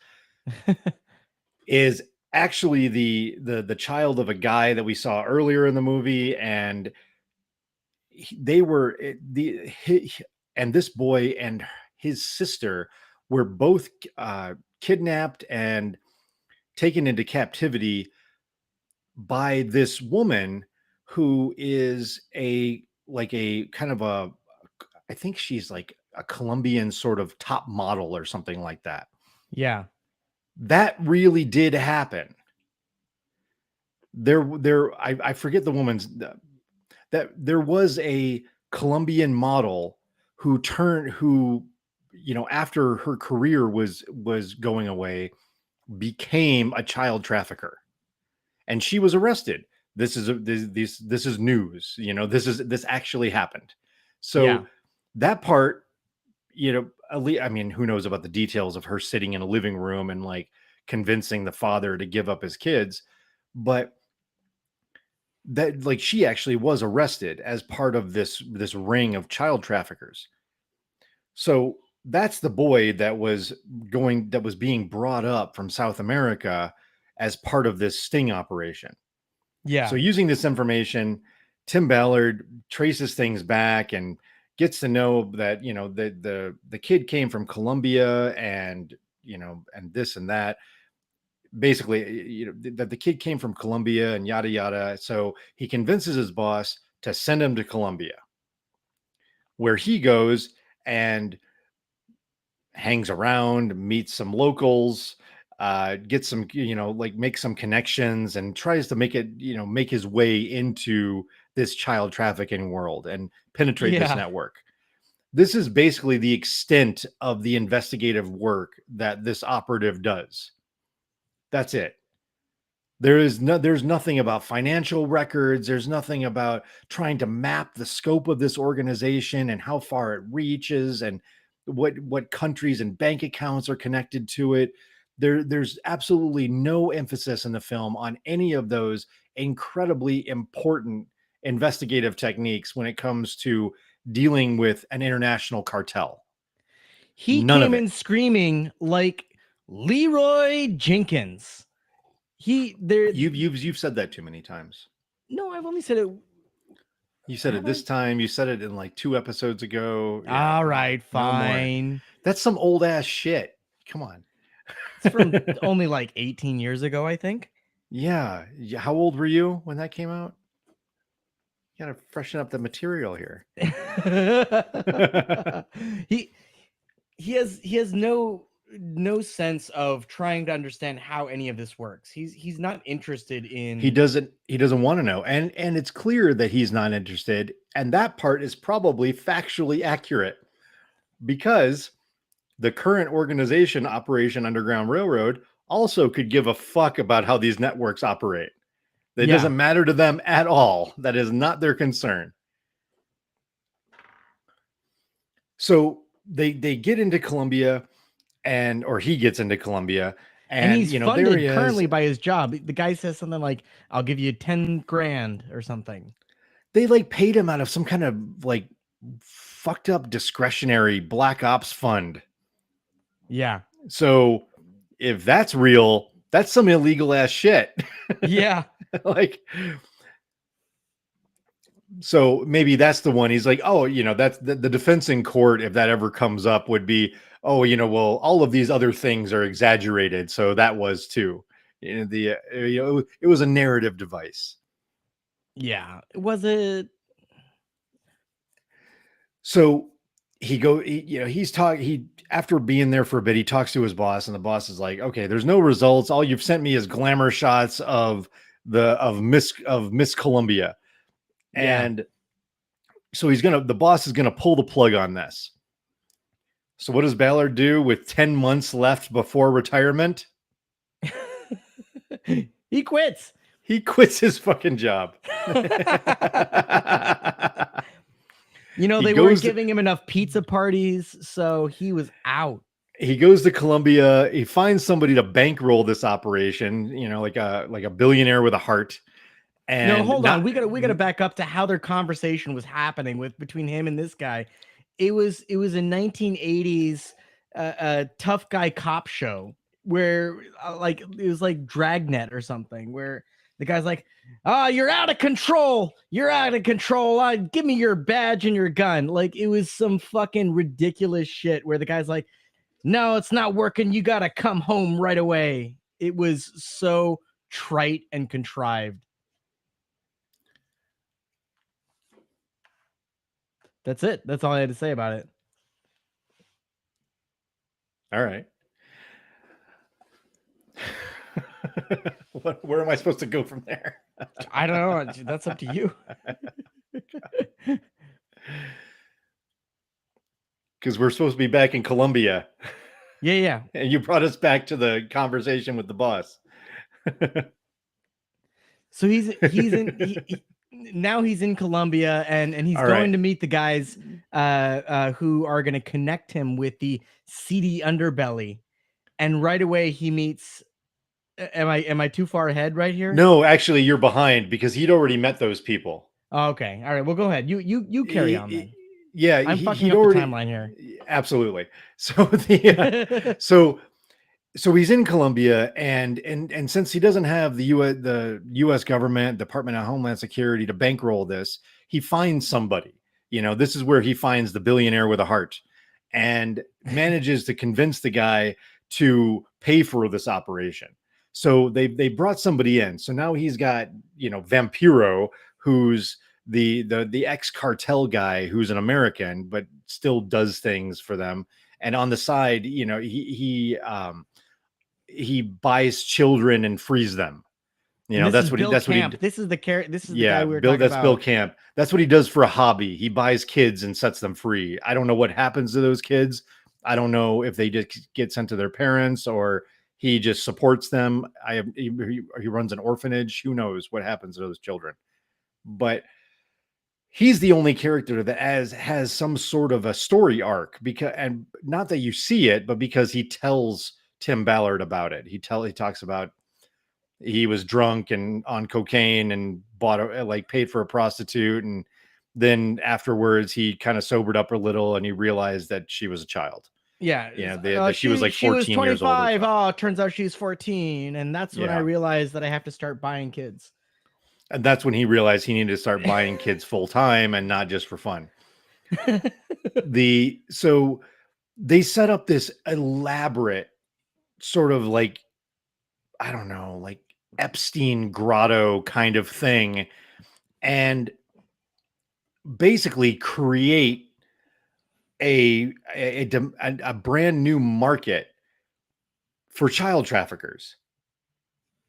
is actually the child of a guy that we saw earlier in the movie, and they were and this boy and his sister were both kidnapped and taken into captivity by this woman who is a kind of a, I think she's like a Colombian sort of top model or something like that. Yeah. That really did happen. I forget the woman's, that there was a Colombian model who after her career was going away, became a child trafficker, and she was arrested. This is news. This actually happened. So Yeah. that part, at least, I mean, who knows about the details of her sitting in a living room and like convincing the father to give up his kids, but that like she actually was arrested as part of this ring of child traffickers. So that's the boy that was being brought up from South America as part of this sting operation. Yeah. So using this information, Tim Ballard traces things back and gets to know that, the kid came from Colombia and, and this and that. Basically, that the kid came from Colombia and yada, yada. So he convinces his boss to send him to Colombia, where he goes and hangs around, meets some locals, gets some, make some connections and tries to make his way into this child trafficking world and penetrate this network. This is basically the extent of the investigative work that this operative does. That's it. There's nothing about financial records. There's nothing about trying to map the scope of this organization and how far it reaches and what countries and bank accounts are connected to it. There's absolutely no emphasis in the film on any of those incredibly important investigative techniques when it comes to dealing with an international cartel. He None of came it. in screaming like Leroy Jenkins. You've said that too many times. No, I've only said it. You said it this time. You said it in like 2 episodes ago. Yeah, all right, no more. fine. That's some old ass shit. Come on. It's from only like 18 years ago, I think. Yeah. How old were you when that came out? You gotta freshen up the material here. he has no sense of trying to understand how any of this works. He's not interested in. He doesn't want to know, and it's clear that he's not interested, and that part is probably factually accurate because the current organization, Operation Underground Railroad, also could give a fuck about how these networks operate. It doesn't matter to them at all. That is not their concern. So they get into Colombia, or he gets into Colombia, and he's funded currently by his job. The guy says something like, "I'll give you 10 grand or something." They like paid him out of some kind of like fucked up discretionary black ops fund. Yeah. So if that's real, that's some illegal ass shit. Yeah. Like, so maybe that's the one. He's like, oh, that's the defense in court. If that ever comes up would be, oh, well, all of these other things are exaggerated. So that was too, it was a narrative device. Yeah. Was it? So after being there for a bit, he talks to his boss, and the boss is like, okay, there's no results. All you've sent me is glamour shots of Miss Columbia. Yeah. And so the boss is gonna pull the plug on this. So what does Ballard do with 10 months left before retirement? He quits. He quits his fucking job. You know, He they weren't goes to- giving him enough pizza parties, so he was out. He goes to Columbia. He finds somebody to bankroll this operation, like a billionaire with a heart. And No, hold on. We gotta back up to how their conversation was happening between him and this guy. It was a 1980s tough guy cop show where like it was like Dragnet or something where the guy's like, you're out of control. You're out of control. Give me your badge and your gun. Like it was some fucking ridiculous shit where the guy's like, no, it's not working. You gotta come home right away. It was so trite and contrived. That's it. That's all I had to say about it. All right. Where am I supposed to go from there? I don't know. That's up to you. Because we're supposed to be back in Columbia. Yeah. And you brought us back to the conversation with the boss. So now he's in Colombia and he's All going right. to meet the guys who are going to connect him with the seedy underbelly. And right away he meets. Am I too far ahead right here? No, actually, you're behind because he'd already met those people. Oh, okay. All right. Well, go ahead. You carry on then. Yeah, I'm fucking he'd up already the timeline here. Absolutely. So so he's in Colombia, and since he doesn't have the U.S. government, Department of Homeland Security to bankroll this, he finds somebody. This is where he finds the billionaire with a heart, and manages to convince the guy to pay for this operation. So they brought somebody in. So now he's got Vampiro, who's the ex-cartel guy who's an American but still does things for them, and on the side he buys children and frees them. That's what he This is the guy we were talking that's about. Bill Camp. That's what he does for a hobby. He buys kids and sets them free. I don't know what happens to those kids. I don't know if they just get sent to their parents or he just supports them. He runs an orphanage. Who knows what happens to those children? But he's the only character that has some sort of a story arc, because, and not that you see it, but because he tells Tim Ballard about it. He talks about he was drunk and on cocaine and paid for a prostitute, and then afterwards he kind of sobered up a little and he realized that she was a child. Yeah, she was like 14 years old. Oh, it turns out she's 14, and that's when I realized that I have to start buying kids. And that's when he realized he needed to start buying kids full time and not just for fun. So they set up this elaborate sort of like, I don't know, like Epstein grotto kind of thing, and basically create a brand new market for child traffickers.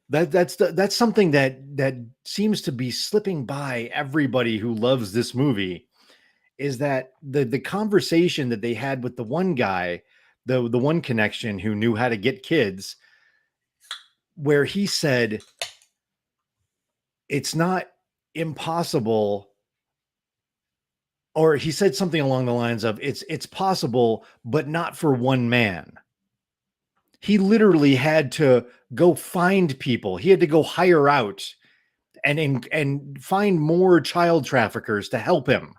That's something that seems to be slipping by everybody who loves this movie, is that the conversation that they had with the one guy, the one connection who knew how to get kids, where he said it's not impossible, or he said something along the lines of it's possible, but not for one man. He literally had to go find people. He had to go hire out and find more child traffickers to help him.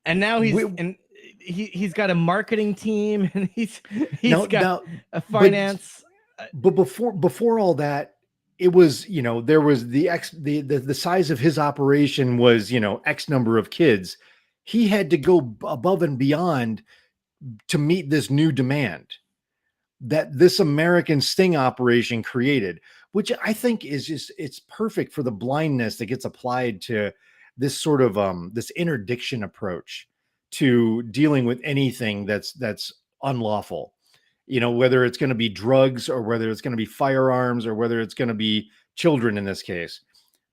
And now he's got a marketing team, and he's got a finance. But before all that, it was, there was the size of his operation was, X number of kids. He had to go above and beyond to meet this new demand that this American sting operation created, which I think is just, it's perfect for the blindness that gets applied to this sort of this interdiction approach to dealing with anything that's unlawful. Whether it's going to be drugs or whether it's going to be firearms or whether it's going to be children in this case,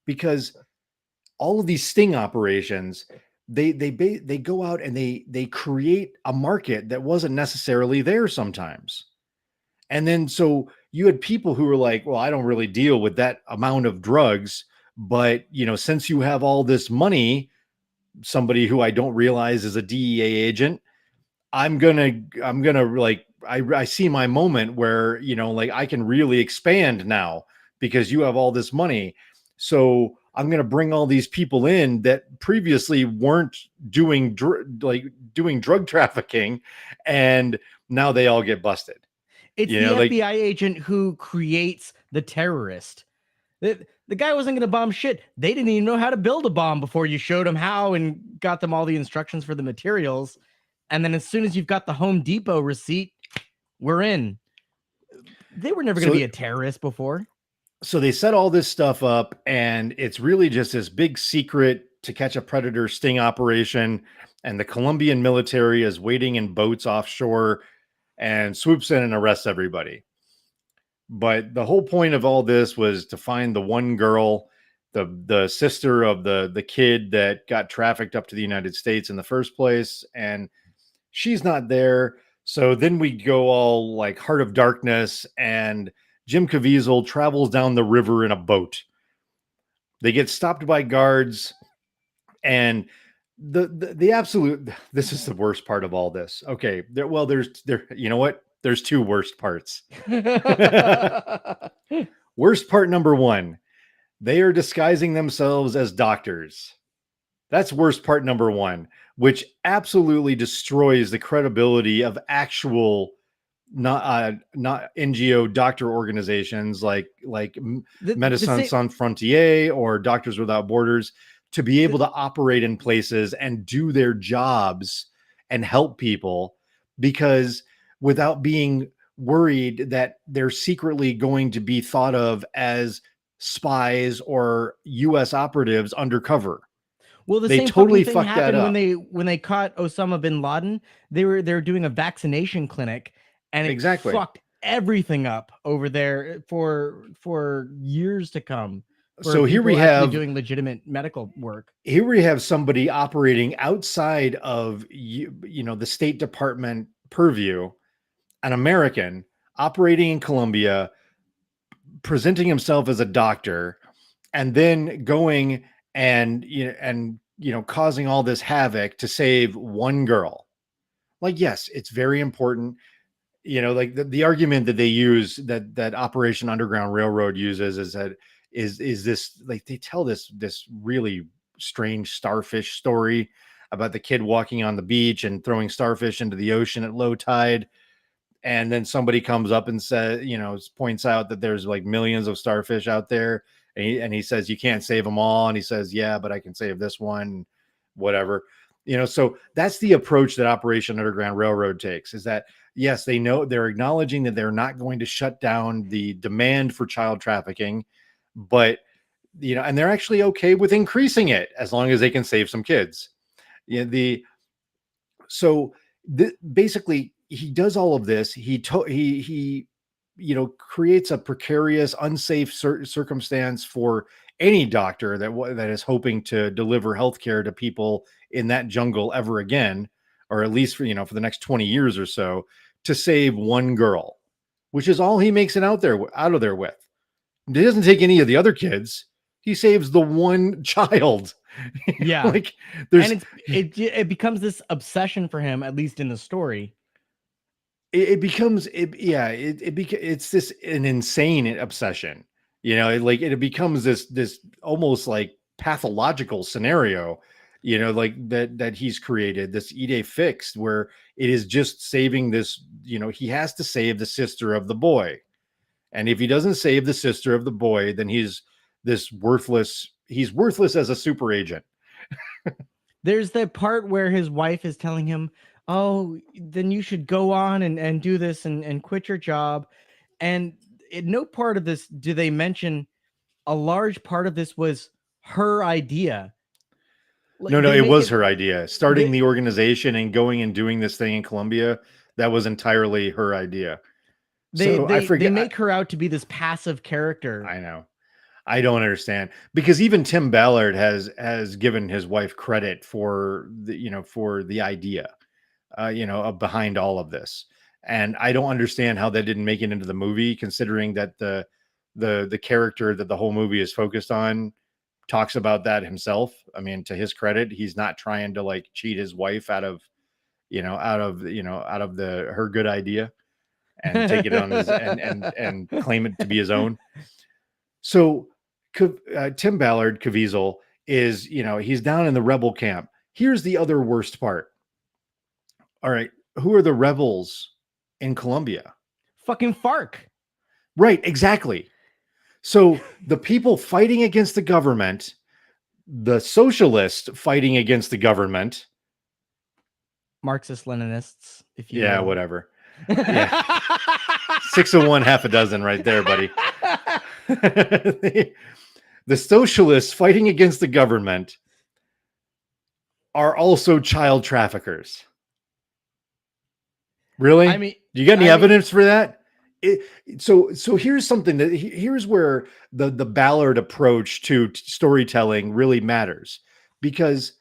because all of these sting operations, they go out and they create a market that wasn't necessarily there sometimes. And then so you had people who were like, well, I don't really deal with that amount of drugs, but since you have all this money, somebody who I don't realize is a DEA agent, I'm gonna like I see my moment where like I can really expand now because you have all this money. So I'm gonna bring all these people in that previously weren't doing doing drug trafficking, and now they all get busted. It's the Like FBI agent who creates the terrorist. The guy wasn't going to bomb shit. They didn't even know how to build a bomb before you showed them how and got them all the instructions for the materials. And then as soon as you've got the Home Depot receipt, we're in. They were never going to be a terrorist before. So they set all this stuff up, and it's really just this big secret to catch a predator sting operation. And the Colombian military is waiting in boats offshore and swoops in and arrests everybody. But the whole point of all this was to find the one girl, the sister of the kid that got trafficked up to the United States in the first place, and she's not there. So then we go all like Heart of Darkness, and Jim Caviezel travels down the river in a boat. They get stopped by guards, and the absolute, this is the worst part of all this. Okay, there's you know what? There's two worst parts. Worst part number one, they are disguising themselves as doctors. That's worst part number one, which absolutely destroys the credibility of actual not NGO doctor organizations like Médecins Sans Frontières or Doctors Without Borders to be able to operate in places and do their jobs and help people, because without being worried that they're secretly going to be thought of as spies or US operatives undercover. Well, they same totally thing happened when they caught Osama bin Laden. They were doing a vaccination clinic, and it fucked everything up over there for years to come. So here we have doing legitimate medical work. Here we have somebody operating outside of the State Department purview, an American operating in Colombia, presenting himself as a doctor, and then going and causing all this havoc to save one girl. Like, yes, it's very important. Like the argument that they use, that Operation Underground Railroad uses, is that is this, like, they tell this really strange starfish story about the kid walking on the beach and throwing starfish into the ocean at low tide. And then somebody comes up and says, points out that there's like millions of starfish out there. And he says, you can't save them all. And he says, yeah, but I can save this one, whatever. So that's the approach that Operation Underground Railroad takes, is that, yes, they know, they're acknowledging that they're not going to shut down the demand for child trafficking, but, and they're actually okay with increasing it as long as they can save some kids. Basically he does all of this. He creates a precarious, unsafe circumstance for any doctor that is hoping to deliver healthcare to people in that jungle ever again, or at least for the next 20 years or so, to save one girl, which is all he makes it out of there with. He doesn't take any of the other kids. He saves the one child. Yeah. Like, and it becomes this obsession for him, at least in the story. It's this an insane obsession. It becomes this almost like pathological scenario, like that he's created, this idée fixe, where it is just saving this, he has to save the sister of the boy. And if he doesn't save the sister of the boy, then he's worthless as a super agent. There's that part where his wife is telling him, oh, then you should go on and do this and quit your job. And in no part of this do they mention a large part of this was her idea. No, it was her idea. Starting the organization and going and doing this thing in Colombia, that was entirely her idea. They make her out to be this passive character. I know. I don't understand, because even Tim Ballard has given his wife credit for for the idea, of behind all of this. And I don't understand how that didn't make it into the movie, considering that the character that the whole movie is focused on talks about that himself. I mean, to his credit, he's not trying to like cheat his wife out of the her good idea and take it on his and claim it to be his own. So Tim Ballard, Caviezel, is, he's down in the rebel camp. Here's the other worst part. All right, who are the rebels in Colombia? Fucking FARC. Right, exactly. So the people fighting against the government, the socialists fighting against the government, Marxist-Leninists, if you yeah, will. whatever. Yeah. 6 of one, half a dozen right there, buddy. The socialists fighting against the government are also child traffickers. Really? I mean, do you got any evidence for that? So here's something here's where the Ballard approach to storytelling really matters, because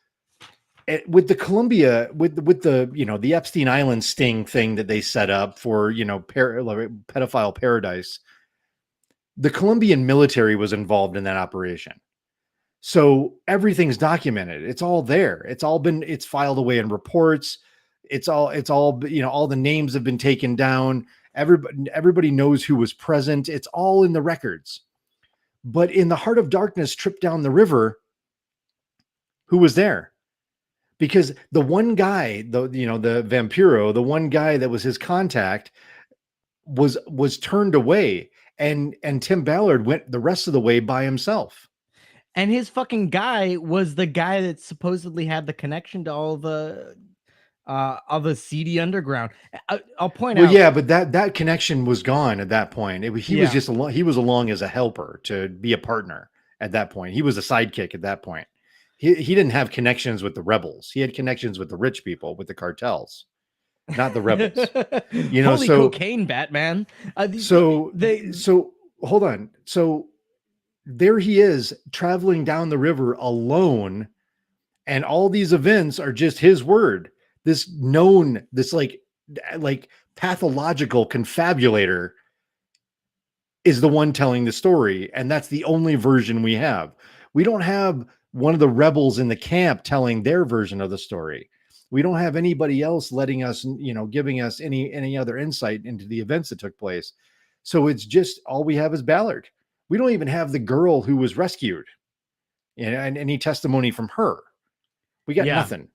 with the Columbia, with the the Epstein Island sting thing that they set up for pedophile paradise, the Colombian military was involved in that operation. So everything's documented. It's all there. It's filed away in reports. It's all all the names have been taken down. Everybody knows who was present. It's all in the records. But in the Heart of Darkness trip down the river, who was there? Because the one guy, the Vampiro, the one guy that was his contact was turned away, and Tim Ballard went the rest of the way by himself. And his fucking guy was the guy that supposedly had the connection to all the seedy underground. I'll point out. Well, yeah, but that connection was gone at that point. He was just he was along as a helper to be a partner at that point. He was a sidekick at that point. He didn't have connections with the rebels. He had connections with the rich people, with the cartels, not the rebels. Holy cocaine, Batman. So hold on. So there he is traveling down the river alone, and all these events are just his word. This like pathological confabulator is the one telling the story, and that's the only version we have. We don't have one of the rebels in the camp telling their version of the story. We don't have anybody else letting us, giving us any other insight into the events that took place. So it's just all we have is Ballard. We don't even have the girl who was rescued, and any testimony from her. We got nothing.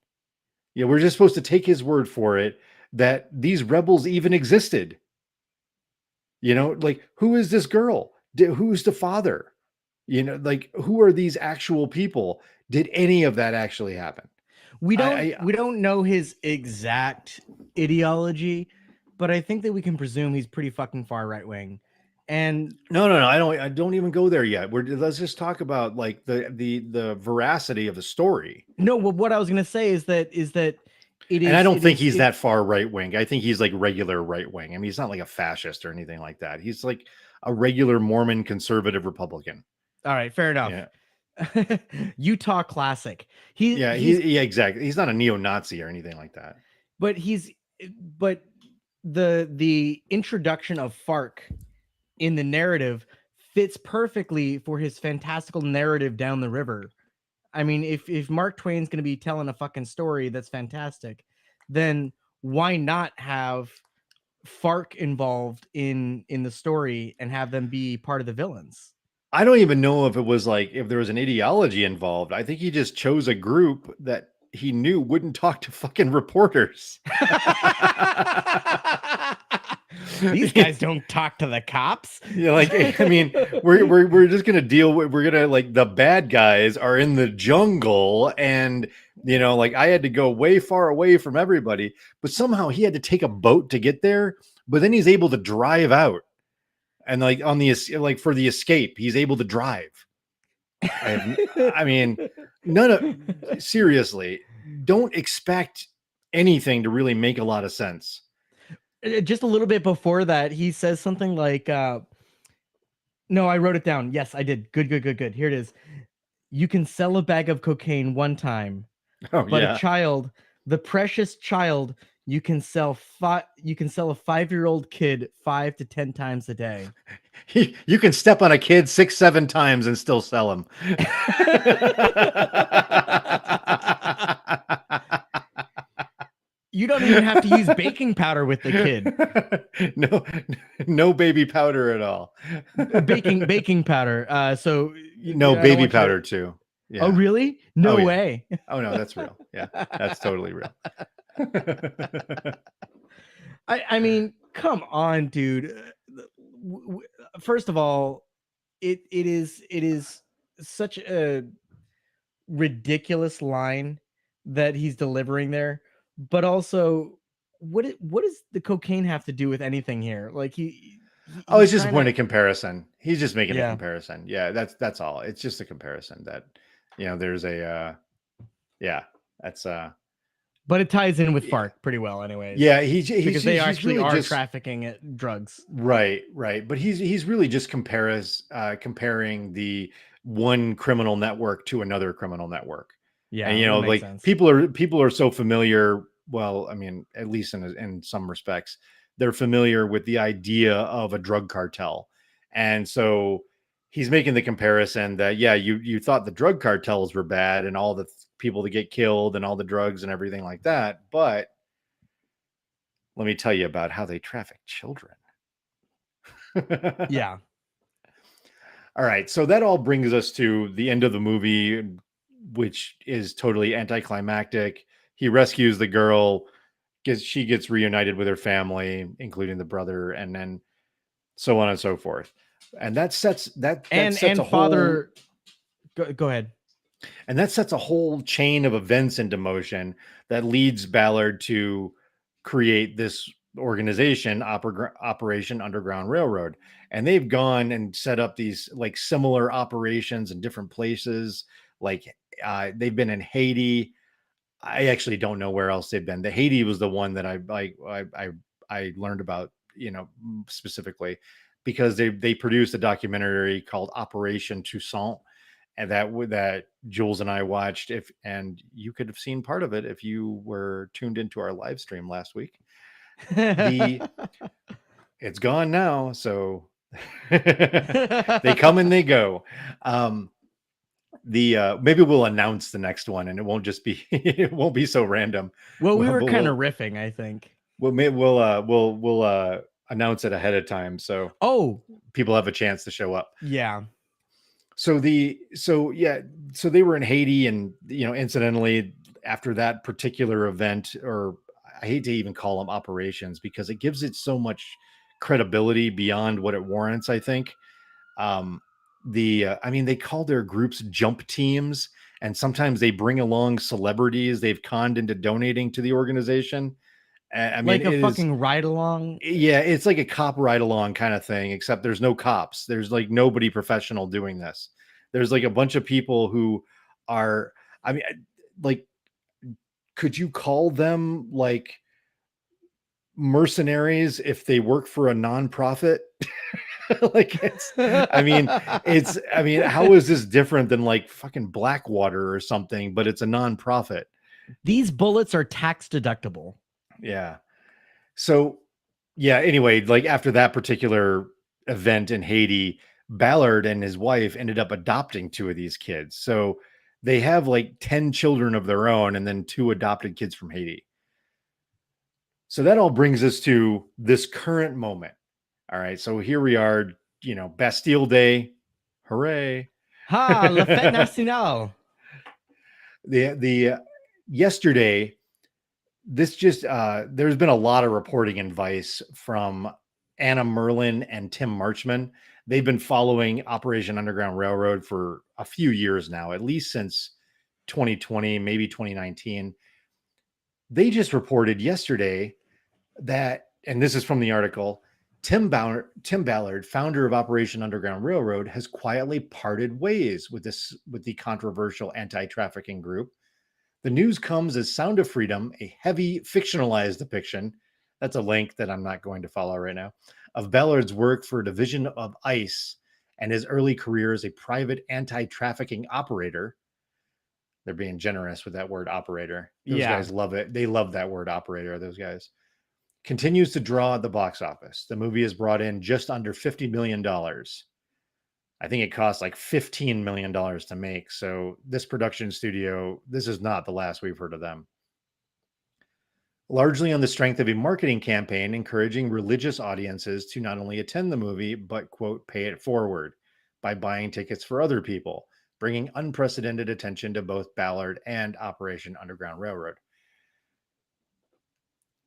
Yeah, we're just supposed to take his word for it that these rebels even existed. Like, who is this girl? Who's the father? Like, who are these actual people? Did any of that actually happen? We don't know his exact ideology, but I think that we can presume he's pretty fucking far right wing. And no, I don't even go there yet. Let's just talk about like the veracity of the story. No, well, what I was gonna say is that it is. And I don't think he's that far right wing. I think he's like regular right wing. I mean, he's not like a fascist or anything like that. He's like a regular Mormon conservative Republican. All right, fair enough. Yeah. Utah classic. Exactly. He's not a neo-Nazi or anything like that. But the introduction of FARC in the narrative fits perfectly for his fantastical narrative down the river. I mean, if Mark Twain's going to be telling a fucking story that's fantastic, then why not have FARC involved in the story and have them be part of the villains? I don't even know if it was like, if there was an ideology involved. I think he just chose a group that he knew wouldn't talk to fucking reporters. These guys don't talk to the cops. Yeah, like, I mean, we're just gonna like, the bad guys are in the jungle, and like, I had to go way far away from everybody, but somehow he had to take a boat to get there. But then he's able to drive out, and like for the escape, he's able to drive. I mean, seriously, don't expect anything to really make a lot of sense. Just a little bit before that, he says something like, No, I wrote it down. Yes, I did. Good, good, good, good. Here it is. You can sell a bag of cocaine one time, Oh but a yeah. child, the precious child, you can sell you can sell a 5-year-old kid 5 to 10 times a day. You can step on a kid 6, 7 times and still sell him. You don't even have to use baking powder with the kid. No, no baby powder at all. Baking powder. So No I don't baby want you to. powder too. Oh, Yeah. really? Oh No yeah. way. Oh no, that's real. Yeah, that's totally real. I mean, come on, dude. First of all, it is such a ridiculous line that he's delivering there, but also what does the cocaine have to do with anything here? Like Oh, he's it's just a trying point to. of comparison. He's just making a Yeah, comparison. Yeah, that's all. It's just a comparison that there's a yeah, that's but it ties in with yeah. FARC pretty well, anyways, Yeah, because they he's actually really are just trafficking at drugs. right. But he's really just comparing the one criminal network to another criminal network. And Yeah, that makes like sense. people are so familiar, well, I mean, at least in some respects, they're familiar with the idea of a drug cartel. And so he's making the comparison that yeah, you thought the drug cartels were bad and all the people that get killed and all the drugs and everything like that, but let me tell you about how they traffic children. Yeah. All right, so that all brings us to the end of the movie, which is totally anticlimactic. He rescues the girl, she gets reunited with her family, including the brother, and then so on and so forth. And that sets a And whole father, go ahead. and that sets a whole chain of events into motion that leads Ballard to create this organization, Operation Underground Railroad. And they've gone and set up these like similar operations in different places. Like they've been in Haiti. I actually don't know where else they've been. The Haiti was the one that I learned about, specifically because they produced a documentary called Operation Toussaint, and that Jules and I watched. And you could have seen part of it if you were tuned into our live stream last week. The It's gone now, so they come and they go. The maybe we'll announce the next one, and it won't just be it won't be so random. Well, we Well, were but kind of riffing, I think. we'll announce it ahead of time so Oh, people have a chance to show up. yeah. So they were in Haiti, and incidentally, after that particular event, or I hate to even call them operations because it gives it so much credibility beyond what it warrants, I think. I mean, they call their groups jump teams, and sometimes they bring along celebrities they've conned into donating to the organization. I mean, Like a it is, fucking ride along. yeah, it's like a cop ride along kind of thing, except there's no cops. There's like nobody professional doing this. There's like a bunch of people who are, I mean, like, could you call them like mercenaries if they work for a nonprofit? Like I mean, how is this different than like fucking Blackwater or something, but it's a nonprofit? These bullets are tax deductible. Yeah. So, yeah, anyway, like after that particular event in Haiti, Ballard and his wife ended up adopting 2 of these kids. So they have like 10 children of their own and then 2 adopted kids from Haiti. So that all brings us to this current moment. All right. So here we are, Bastille Day. Hooray. Ha, la fête nationale. The yesterday, this just there's been a lot of reporting in Vice from Anna Merlin and Tim Marchman. They've been following Operation Underground Railroad for a few years now, at least since 2020, maybe 2019. They just reported yesterday that, and this is from the article, Tim Ballard, founder of Operation Underground Railroad, has quietly parted ways with the controversial anti-trafficking group. The news comes as Sound of Freedom, a heavy fictionalized depiction, that's a link that I'm not going to follow right now, of Ballard's work for a division of ICE and his early career as a private anti-trafficking operator. They're being generous with that word operator. Those guys love it. They love that word operator, those guys. Continues to draw at the box office. The movie has brought in just under $50 million. I think it cost like $15 million to make. So this production studio, this is not the last we've heard of them. Largely on the strength of a marketing campaign encouraging religious audiences to not only attend the movie, but, quote, pay it forward by buying tickets for other people, bringing unprecedented attention to both Ballard and Operation Underground Railroad.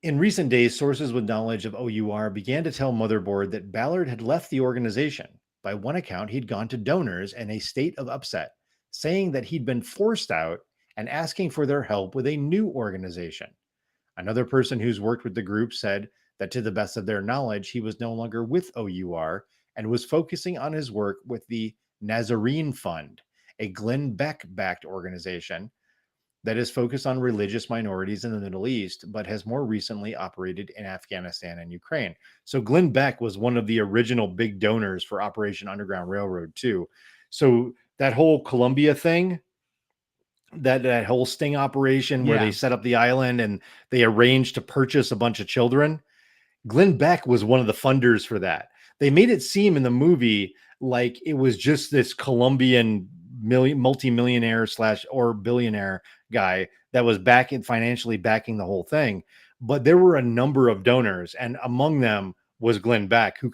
In recent days, sources with knowledge of OUR began to tell Motherboard that Ballard had left the organization. By one account, he'd gone to donors in a state of upset, saying that he'd been forced out and asking for their help with a new organization. Another person who's worked with the group said that to the best of their knowledge, he was no longer with OUR and was focusing on his work with the Nazarene Fund, a Glenn Beck-backed organization that is focused on religious minorities in the Middle East, but has more recently operated in Afghanistan and Ukraine. So Glenn Beck was one of the original big donors for Operation Underground Railroad too. So that whole Colombia thing, that whole sting operation where they set up the island and they arranged to purchase a bunch of children, Glenn Beck was one of the funders for that. They made it seem in the movie like it was just this Colombian multi-millionaire / or billionaire guy that was financially backing the whole thing. But there were a number of donors, and among them was Glenn Beck, who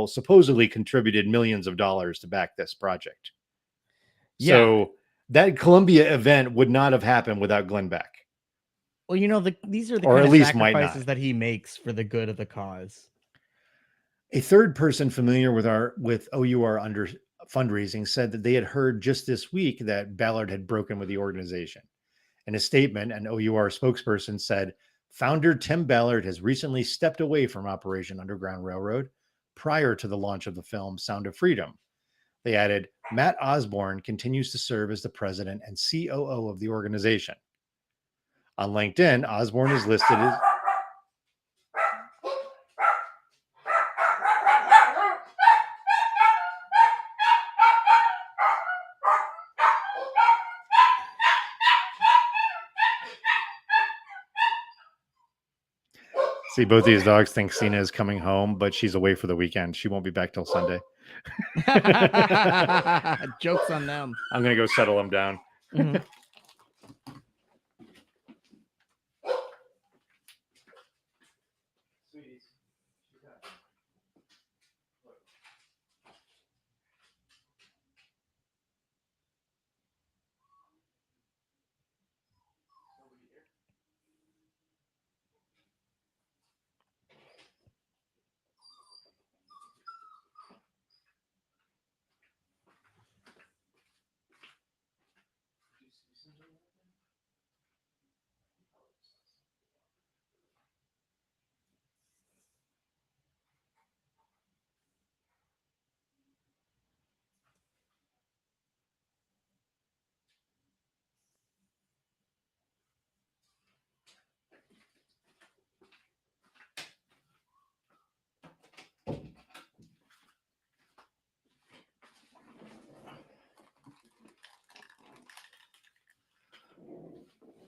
supposedly contributed millions of dollars to back this project. So that Columbia event would not have happened without Glenn Beck. Well, these are the Or kind at of least might sacrifices not. that he makes for the good of the cause. A third person familiar with OUR under fundraising said that they had heard just this week that Ballard had broken with the organization. In a statement, an OUR spokesperson said, founder Tim Ballard has recently stepped away from Operation Underground Railroad prior to the launch of the film Sound of Freedom. They added, Matt Osborne continues to serve as the president and COO of the organization. On LinkedIn, Osborne is listed as... See, both these dogs think Cena is coming home, but she's away for the weekend. She won't be back till Sunday. Joke's on them. I'm going to go settle them down. Mm-hmm.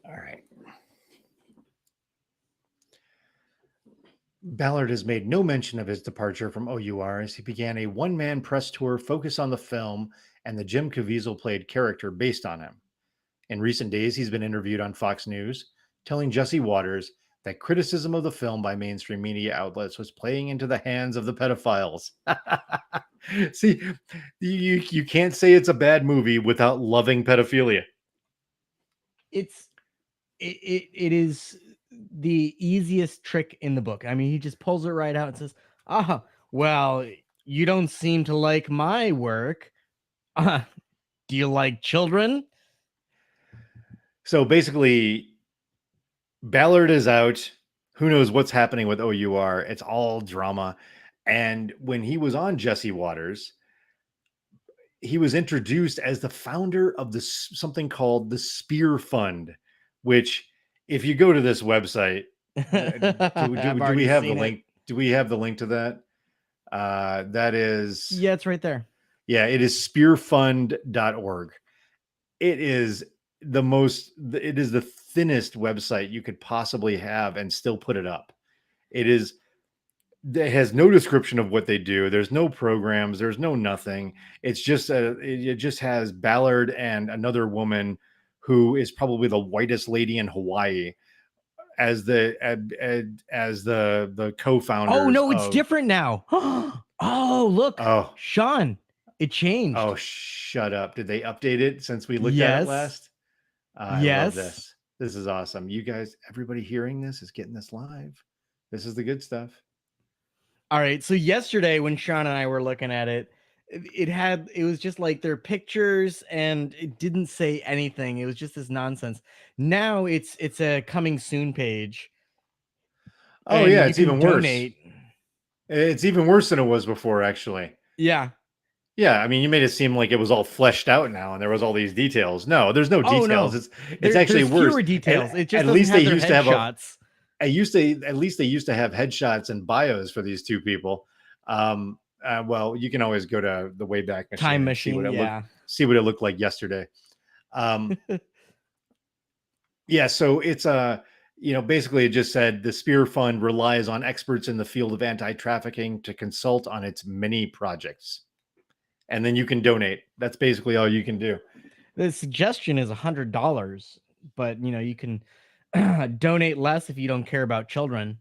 All right. Ballard has made no mention of his departure from OUR as he began a one-man press tour focused on the film and the Jim Caviezel played character based on him. In recent days, he's been interviewed on Fox News, telling Jesse Waters that criticism of the film by mainstream media outlets was playing into the hands of the pedophiles. See, you can't say it's a bad movie without loving pedophilia. It is the easiest trick in the book. I mean, he just pulls it right out and says, well, you don't seem to like my work. Do you like children? So basically, Ballard is out. Who knows what's happening with OUR? It's all drama. And when he was on Jesse Waters, he was introduced as the founder of something called the Spear Fund, which, if you go to this website, do we have the link? Do we have the link to that? That is, Yeah, it's right there. yeah, it is spearfund.org. It is it is the thinnest website you could possibly have and still put it up. It has no description of what they do. There's no programs. There's no nothing. It's just it just has Ballard and another woman who is probably the whitest lady in Hawaii as the co-founders. Oh no, it's of, different now. Oh, look, Oh, Sean, it changed. oh, shut up! Did they update it since we looked at Yes. it last? I Yes. love this. This is awesome. You guys, everybody hearing this is getting this live. This is the good stuff. All right. So yesterday when Sean and I were looking at it, it was just like their pictures and it didn't say anything. It was just this nonsense. Now it's a coming soon page. Oh and yeah, you it's can even donate. worse. It's even worse than it was before, actually. Yeah. Yeah, I mean, you made it seem like it was all fleshed out now, and there was all these details. No, there's no Oh, details. no. It's actually there's worse. fewer details. And It just at doesn't least have they their used to have headshots. at least they used to have headshots and bios for these two people. Well, you can always go to the Wayback Machine Time and see what machine. see what it looked like yesterday. Yeah, so it's basically it just said the Spear Fund relies on experts in the field of anti-trafficking to consult on its many projects. And then you can donate. That's basically all you can do. The suggestion is $100, but you can donate less if you don't care about children.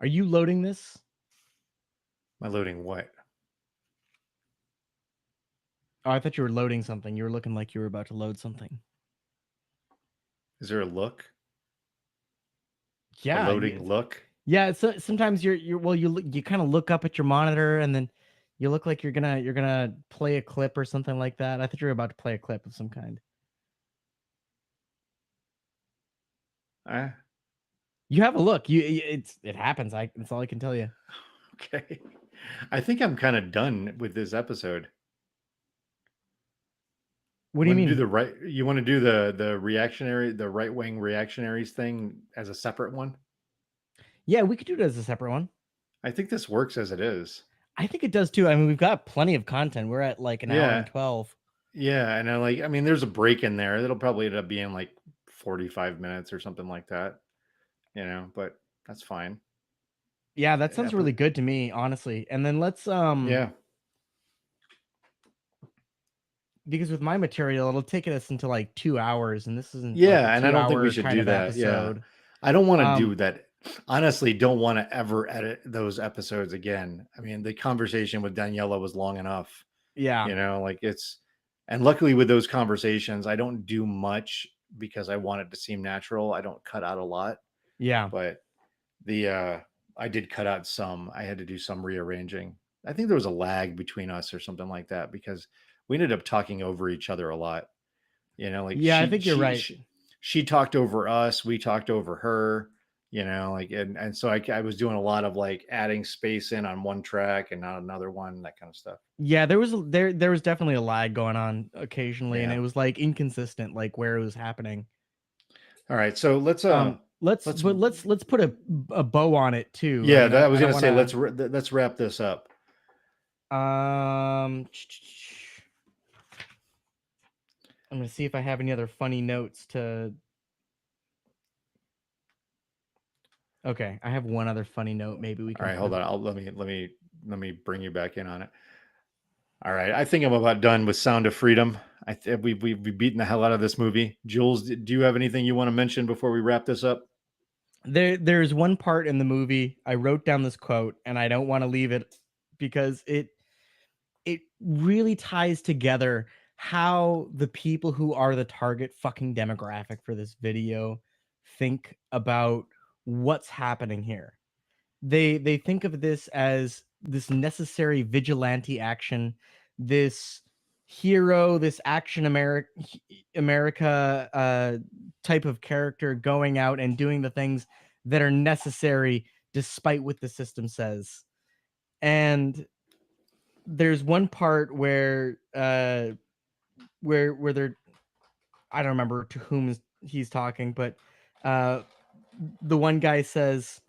Are you loading this? Am I loading what? Oh, I thought you were loading something. You were looking like you were about to load something. Is there a look? Yeah. A loading look? Yeah. So sometimes you kind of look up at your monitor and then you look like you're gonna play a clip or something like that. I thought you were about to play a clip of some kind. You have a look. It happens. That's all I can tell you. Okay. I think I'm kind of done with this episode. What do you mean? You want to do the right-wing reactionaries thing as a separate one? Yeah, we could do it as a separate one. I think this works as it is. I think it does too. I mean, we've got plenty of content. We're at like an hour and 12. Yeah, and I mean, there's a break in there. It'll probably end up being like 45 minutes or something like that. But that's fine. Yeah, that sounds really good to me, honestly. And then let's yeah. Because with my material, it'll take us into like 2 hours, and this isn't. Yeah, like and I don't think we should do that. Episode. Yeah, I don't want to do that. Honestly, don't want to ever edit those episodes again. I mean, the conversation with Daniela was long enough. Yeah, and luckily with those conversations, I don't do much because I want it to seem natural. I don't cut out a lot. Yeah, but I did cut out some. I had to do some rearranging. I think there was a lag between us or something like that because we ended up talking over each other a lot. I think you're right. She talked over us. We talked over her. And so I was doing a lot of like adding space in on one track and not another one, that kind of stuff. Yeah, there was definitely a lag going on occasionally, and it was like inconsistent, like where it was happening. All right, so let's put a bow on it too. Yeah, I was gonna say let's wrap this up. I'm gonna see if I have any other funny notes to. Okay, I have one other funny note. Maybe we can. All right, hold on. Let me bring you back in on it. All right, I think I'm about done with Sound of Freedom. We've beaten the hell out of this movie. Jules, do you have anything you want to mention before we wrap this up? There's one part in the movie I wrote down this quote, and I don't want to leave it because it really ties together how the people who are the target fucking demographic for this video think about what's happening here. They think of this as this necessary vigilante action, this hero, this action America type of character going out and doing the things that are necessary despite what the system says. And there's one part where they're, I don't remember to whom he's talking, but the one guy says,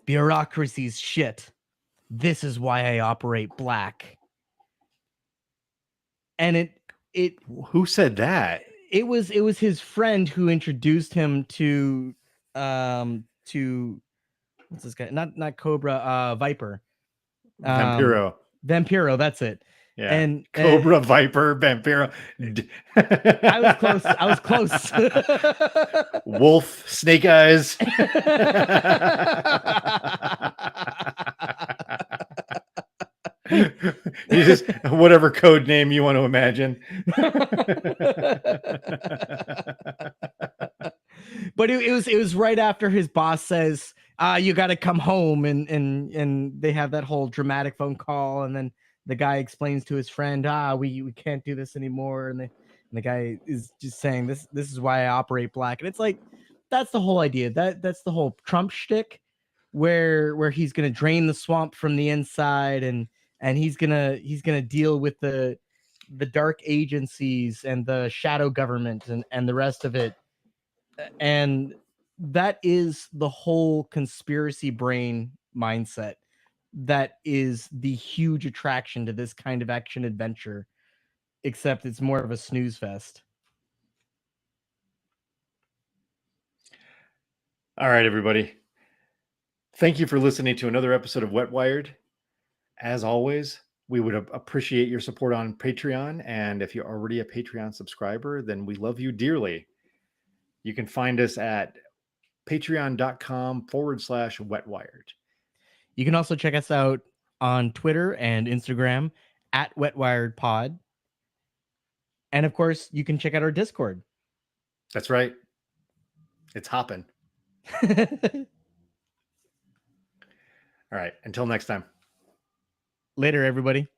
"Bureaucracy's shit. This is why I operate black." And it Who said that? it was his friend who introduced him to what's this guy? Not Cobra, Viper. Vampiro. Vampiro, that's it. Yeah. And Cobra, Viper, Vampiro. I was close. I was close. Wolf, Snake Eyes. You just whatever code name you want to imagine. But it was right after his boss says, "You got to come home," and they have that whole dramatic phone call, and then the guy explains to his friend, we can't do this anymore," and the guy is just saying, "This is why I operate black," and it's like that's the whole idea. That's the whole Trump shtick, where he's gonna drain the swamp from the inside, and he's gonna deal with the dark agencies and the shadow government and the rest of it. And that is the whole conspiracy brain mindset that is the huge attraction to this kind of action adventure, except it's more of a snooze fest. All right, everybody. Thank you for listening to another episode of Wetwired. As always, we would appreciate your support on Patreon. And if you're already a Patreon subscriber, then we love you dearly. You can find us at patreon.com/wetwired. You can also check us out on Twitter and Instagram at WetwiredPod. And of course, you can check out our Discord. That's right. It's hopping. All right. Until next time. Later, everybody.